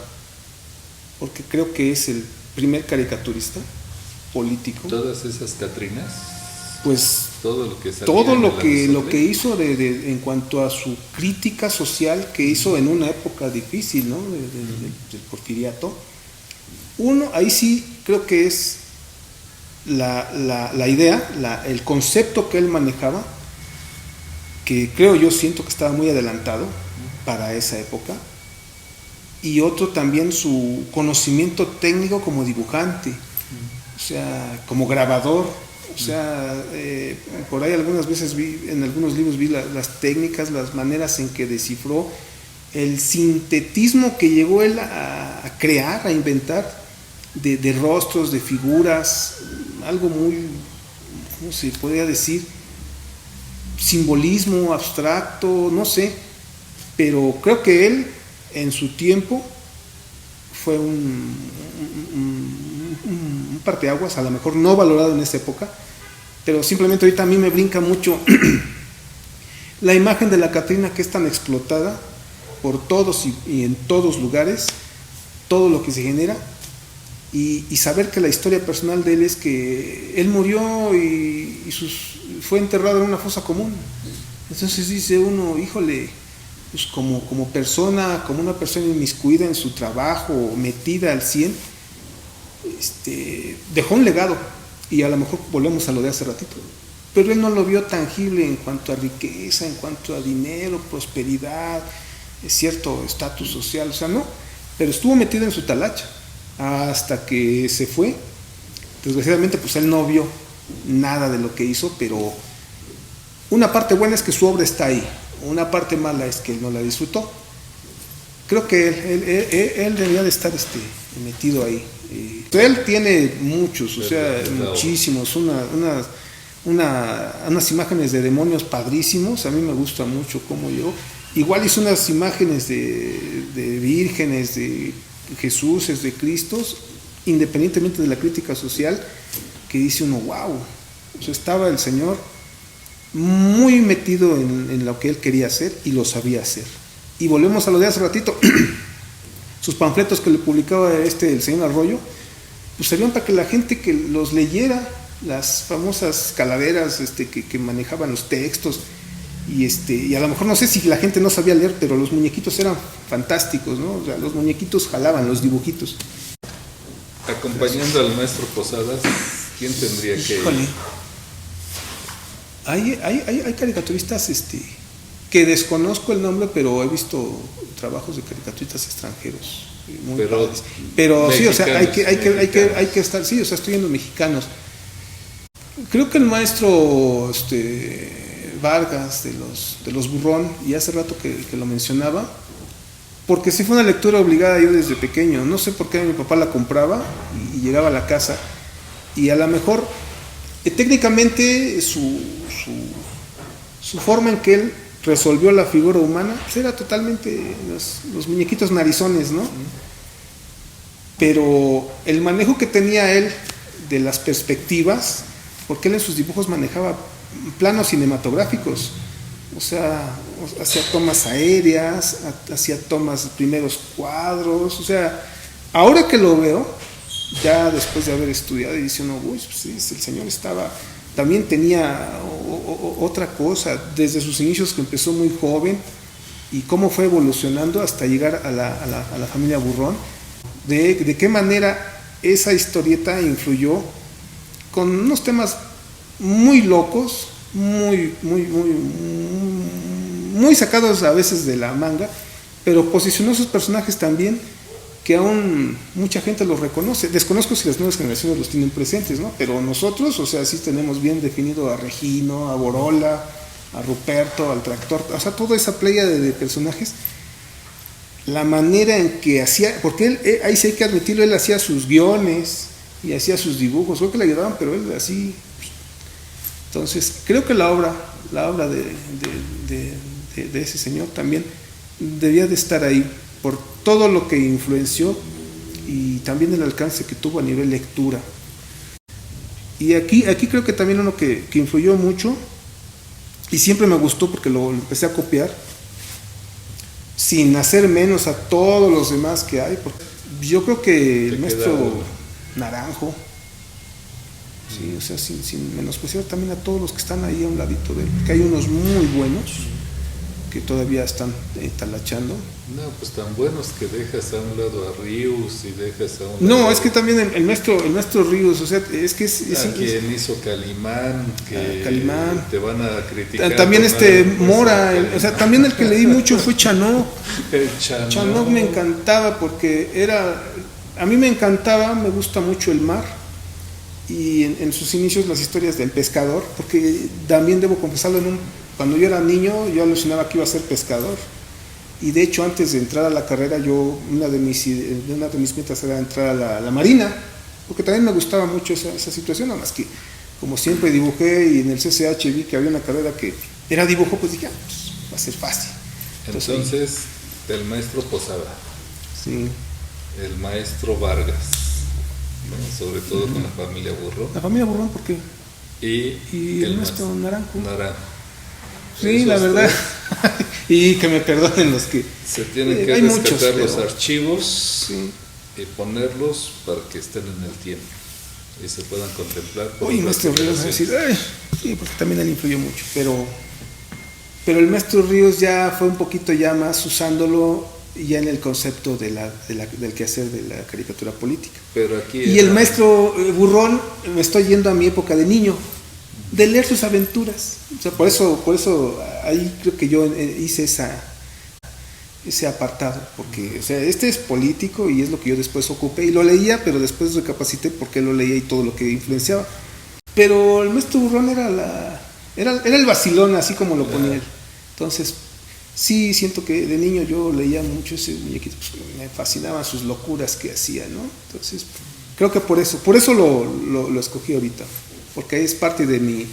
porque creo que es el primer caricaturista político. Todas esas Catrinas, Pues todo lo que salía todo en lo el que hizo en cuanto a su crítica social que hizo en una época difícil, ¿no? Del porfiriato. Uno, ahí sí creo que es la idea, el concepto que él manejaba, que siento que estaba muy adelantado para esa época. Y otro también su conocimiento técnico como dibujante, o sea, como grabador. O sea, por ahí algunas veces en algunos libros vi las técnicas, las maneras en que descifró, el sintetismo que llegó él a crear, a inventar, de rostros, de figuras, algo muy, ¿cómo se podría decir? Simbolismo abstracto, no sé, pero creo que él en su tiempo fue un parteaguas, a lo mejor no valorado en esa época, pero simplemente ahorita a mí me brinca mucho la imagen de la Catrina, que es tan explotada por todos y en todos lugares, todo lo que se genera, y saber que la historia personal de él es que él murió y fue enterrado en una fosa común. Entonces dice uno, híjole, pues como persona, como una persona inmiscuida en su trabajo, metida al 100, dejó un legado, y a lo mejor volvemos a lo de hace ratito, pero él no lo vio tangible en cuanto a riqueza, en cuanto a dinero, prosperidad, cierto estatus social, o sea, no, pero estuvo metido en su talacha hasta que se fue. Desgraciadamente pues él no vio nada de lo que hizo, pero una parte buena es que su obra está ahí, una parte mala es que él no la disfrutó. Creo que él debería de estar metido ahí. Él tiene muchos, o sea, muchísimos, unas imágenes de demonios padrísimos. A mí me gusta mucho cómo llegó. Igual hizo unas imágenes de vírgenes, de Jesús, de Cristos, independientemente de la crítica social, que dice uno, wow, o sea, estaba el Señor muy metido en lo que él quería hacer y lo sabía hacer. Y volvemos a lo de hace ratito. Sus panfletos que le publicaba el señor Arroyo, pues servían para que la gente que los leyera, las famosas calaveras que manejaban los textos, y a lo mejor no sé si la gente no sabía leer, pero los muñequitos eran fantásticos, ¿no? O sea, los muñequitos jalaban, los dibujitos. Acompañando al maestro Posadas, ¿quién tendría que ir? Híjole. Hay caricaturistas que desconozco el nombre, pero he visto trabajos de caricaturistas extranjeros muy padres. Pero sí, o sea, hay que estar, sí, o sea, estoy viendo mexicanos. Creo que el maestro Vargas de los Burrón, y hace rato que lo mencionaba, porque sí fue una lectura obligada yo desde pequeño. No sé por qué mi papá la compraba y llegaba a la casa, y a lo mejor técnicamente su forma en que él resolvió la figura humana pues era totalmente los muñequitos narizones, ¿no? Pero el manejo que tenía él de las perspectivas, porque él en sus dibujos manejaba planos cinematográficos, o sea, hacía tomas aéreas, hacía tomas primeros cuadros, o sea, ahora que lo veo, ya después de haber estudiado, y dice uno, uy, pues sí, el señor también tenía otra cosa, desde sus inicios, que empezó muy joven, y cómo fue evolucionando hasta llegar a la familia Burrón, de qué manera esa historieta influyó con unos temas muy locos, muy sacados a veces de la manga, pero posicionó sus personajes también que aún mucha gente los reconoce. Desconozco si las nuevas generaciones los tienen presentes, ¿no? Pero nosotros, o sea, sí tenemos bien definido a Regino, a Borola, a Ruperto, al Tractor, o sea, toda esa playa de personajes. La manera en que hacía, porque él, ahí sí hay que admitirlo, él hacía sus guiones y hacía sus dibujos, creo que le ayudaban, pero él así. Entonces, creo que la obra de ese señor también debía de estar ahí, por todo lo que influenció y también el alcance que tuvo a nivel lectura. Y aquí creo que también uno que influyó mucho, y siempre me gustó porque lo empecé a copiar, sin hacer menos a todos los demás que hay, porque yo creo que el maestro Naranjo, sí, o sea, sin menospreciar también a todos los que están ahí a un ladito de él, porque hay unos muy buenos que todavía están talachando. No, pues tan buenos que dejas a un lado a Ríos y dejas a un lado. No, es que también el maestro Ríos, o sea, es que es quien hizo Calimán, que Calimán. Te van a criticar. También Mora, o sea, también el que leí mucho fue Chanó. Chanó me encantaba porque a mí me encantaba, me gusta mucho el mar, y en sus inicios las historias del pescador, porque también debo confesarlo, cuando yo era niño yo alucinaba que iba a ser pescador, y de hecho antes de entrar a la carrera una de mis metas era entrar a la marina, porque también me gustaba mucho esa situación, nada más que como siempre dibujé y en el CCH vi que había una carrera que era dibujo, pues dije, pues va a ser fácil. Entonces el maestro Posada, sí, el maestro Vargas, ¿no? Sobre todo con la familia Burro. La familia Burrón, ¿por qué? Y el maestro Naranjo. Sí, esos la verdad. Y que me perdonen los que... Se tienen que rescatar los archivos, sí, y ponerlos para que estén en el tiempo y se puedan contemplar. Oye, maestro Ríos, a decir, sí, porque también él influyó mucho, pero el maestro Ríos ya fue un poquito ya más usándolo ya en el concepto del quehacer de la caricatura política. Pero aquí y el maestro Burrón, me estoy yendo a mi época de niño, de leer sus aventuras. O sea, por eso ahí creo que yo hice ese apartado, porque, o sea, este es político y es lo que yo después ocupé y lo leía, pero después recapacité porque lo leía y todo lo que influenciaba. Pero el maestro Burrón era el vacilón, así como lo ponía él. Entonces, sí, siento que de niño yo leía mucho ese muñequito, pues, me fascinaban sus locuras que hacía, ¿no? Entonces, creo que por eso lo escogí ahorita, porque es parte de mi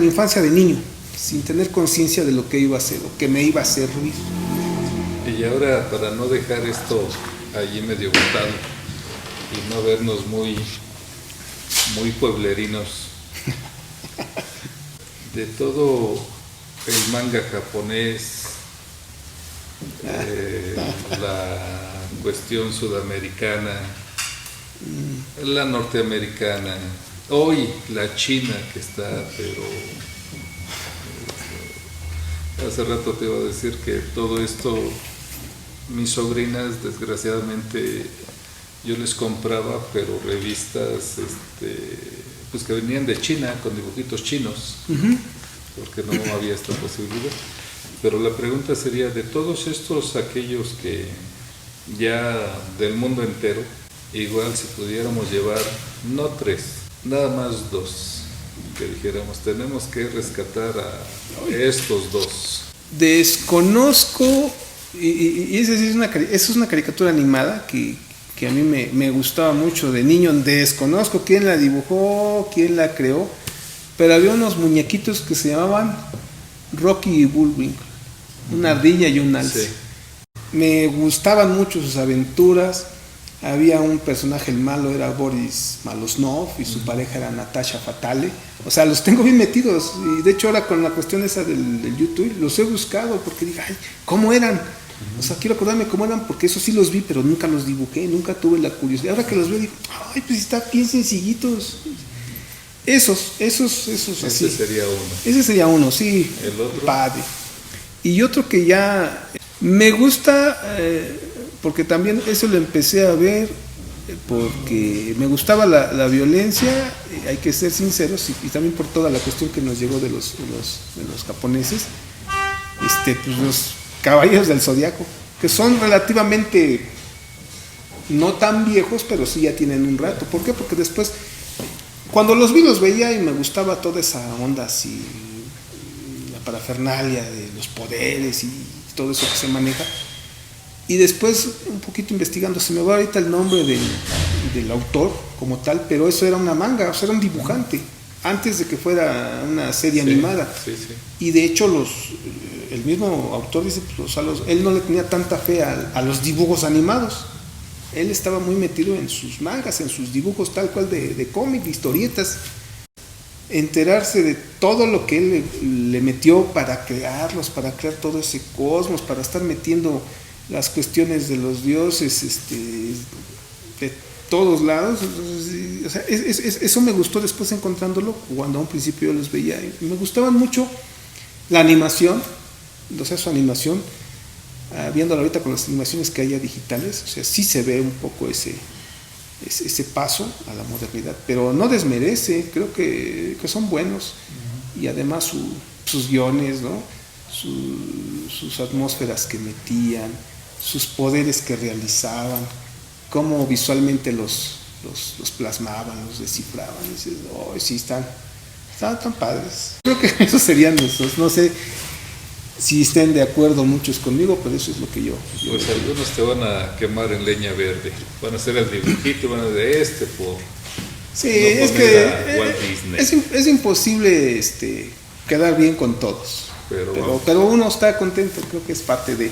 infancia de niño, sin tener conciencia de lo que iba a hacer o que me iba a hacer ruido. Y ahora, para no dejar esto allí medio botado y no vernos muy pueblerinos, de todo el manga japonés, la cuestión sudamericana, la norteamericana, hoy la China que está, pero hace rato te iba a decir que todo esto, mis sobrinas, desgraciadamente, yo les compraba, pero revistas pues que venían de China, con dibujitos chinos, porque no había esta posibilidad. Pero la pregunta sería, de todos estos, aquellos que ya del mundo entero, igual si pudiéramos llevar, no 3, nada más 2, que dijéramos, tenemos que rescatar a estos 2. Desconozco, y esa es una caricatura animada que a mí me gustaba mucho de niño. Desconozco quién la dibujó, quién la creó, pero había unos muñequitos que se llamaban Rocky y Bullwinkle, una ardilla y un alce. Sí. Me gustaban mucho sus aventuras. Había un personaje, el malo era Boris Malosnov y su pareja era Natasha Fatale. O sea, los tengo bien metidos, y de hecho ahora con la cuestión esa del YouTube los he buscado porque dije, ay, ¿cómo eran? O sea, quiero acordarme cómo eran, porque eso sí los vi, pero nunca los dibujé, nunca tuve la curiosidad. Ahora que los veo digo, ay, pues están bien sencillitos. Esos así. Ese sería uno. Ese sería uno, sí. El otro. Padre. Y otro que ya me gusta, porque también eso lo empecé a ver, porque me gustaba la violencia, hay que ser sinceros, y también por toda la cuestión que nos llegó de los japoneses, pues los Caballeros del Zodiaco. que son relativamente no tan viejos, pero sí ya tienen un rato. ¿Por qué? Porque después, cuando los vi, los veía y me gustaba toda esa onda así, la parafernalia de los poderes y todo eso que se maneja. Y después, un poquito investigando, se me va ahorita el nombre del autor como tal, pero eso era una manga, o sea, era un dibujante, antes de que fuera una serie animada. Sí, sí. Y de hecho, el mismo autor dice, pues, él no le tenía tanta fe a los dibujos animados. Él estaba muy metido en sus mangas, en sus dibujos tal cual de cómic, de historietas. Enterarse de todo lo que él le metió para crearlos, para crear todo ese cosmos, para estar metiendo las cuestiones de los dioses de todos lados. O sea, eso me gustó después encontrándolo, cuando a un principio yo los veía. Y me gustaban mucho la animación, o sea, su animación, viéndolo ahorita con las animaciones que hay digitales, o sea, sí se ve un poco ese paso a la modernidad, pero no desmerece, creo que son buenos. Y además sus guiones, ¿no? Sus atmósferas que metían, sus poderes que realizaban, cómo visualmente los plasmaban, los descifraban. Y dices, oh, sí, están tan padres. Creo que esos serían nuestros, no sé si estén de acuerdo muchos conmigo, pero eso es lo que yo Pues algunos te van a quemar en leña verde, van a hacer el dibujito, van a decir sí, no es poner a Walt Disney. es imposible quedar bien con todos, pero uno está contento, creo que es parte de.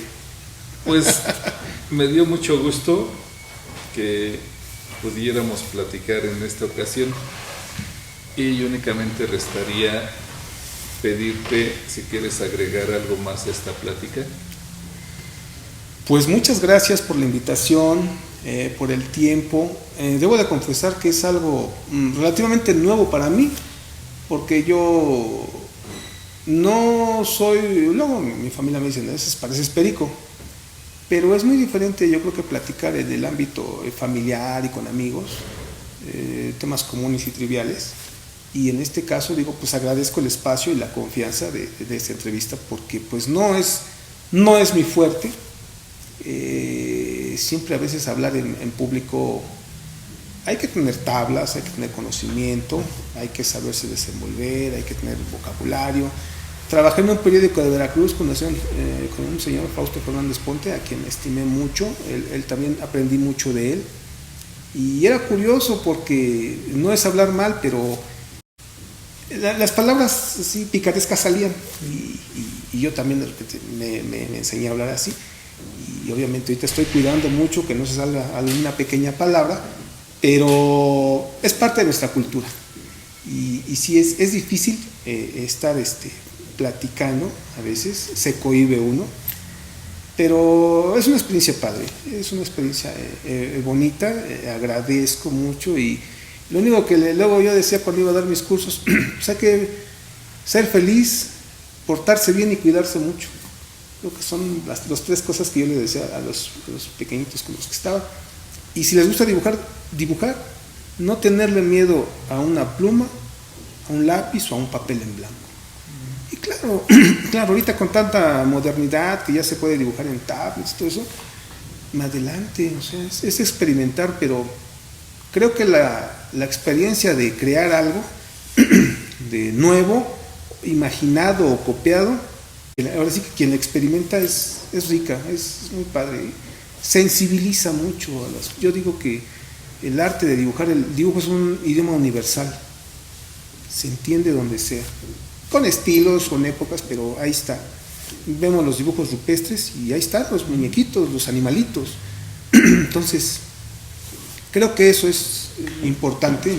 Pues me dio mucho gusto que pudiéramos platicar en esta ocasión, y únicamente restaría pedirte si quieres agregar algo más a esta plática. Pues muchas gracias por la invitación, por el tiempo. Debo de confesar que es algo relativamente nuevo para mí, porque yo no soy, luego mi familia me dice, pareces perico, pero es muy diferente, yo creo, que platicar en el ámbito familiar y con amigos, temas comunes y triviales. Y en este caso digo, pues agradezco el espacio y la confianza de esta entrevista, porque pues no es mi fuerte. Siempre a veces hablar en público hay que tener tablas, hay que tener conocimiento, hay que saberse desenvolver, hay que tener vocabulario. Trabajé en un periódico de Veracruz con un señor, Fausto Fernández Ponte, a quien estimé mucho. Él también aprendí mucho de él. Y era curioso porque no es hablar mal, pero las palabras así picarescas salían. Y yo también me enseñé a hablar así. Y obviamente ahorita estoy cuidando mucho que no se salga alguna pequeña palabra, pero es parte de nuestra cultura. Y sí es difícil estar platicando, a veces se cohíbe uno, pero es una experiencia padre, es una experiencia bonita. Agradezco mucho, y lo único que luego yo decía cuando iba a dar mis cursos, pues hay que ser feliz, portarse bien y cuidarse mucho. Creo que son las tres cosas que yo le decía a los pequeñitos con los que estaba. Y si les gusta dibujar, no tenerle miedo a una pluma, a un lápiz o a un papel en blanco. Y claro, ahorita con tanta modernidad que ya se puede dibujar en tablets, todo eso, adelante, o sea, es experimentar, pero creo que la experiencia de crear algo de nuevo, imaginado o copiado, ahora sí que quien experimenta es rica, es muy padre, sensibiliza mucho yo digo que el arte de dibujar, el dibujo es un idioma universal, se entiende donde sea, con estilos, con épocas, pero ahí está. Vemos los dibujos rupestres y ahí están los muñequitos, los animalitos. Entonces, creo que eso es importante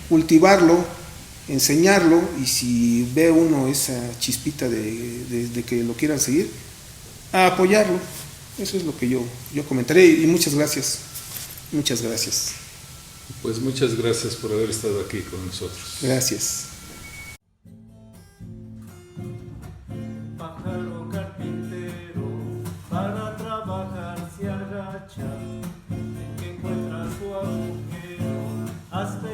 cultivarlo, enseñarlo, y si ve uno esa chispita de que lo quieran seguir, a apoyarlo. Eso es lo que yo comentaré, y muchas gracias. Muchas gracias. Pues muchas gracias por haber estado aquí con nosotros. Gracias. Pájaro carpintero, para trabajar se agacha, en que encuentra su agujero, hazme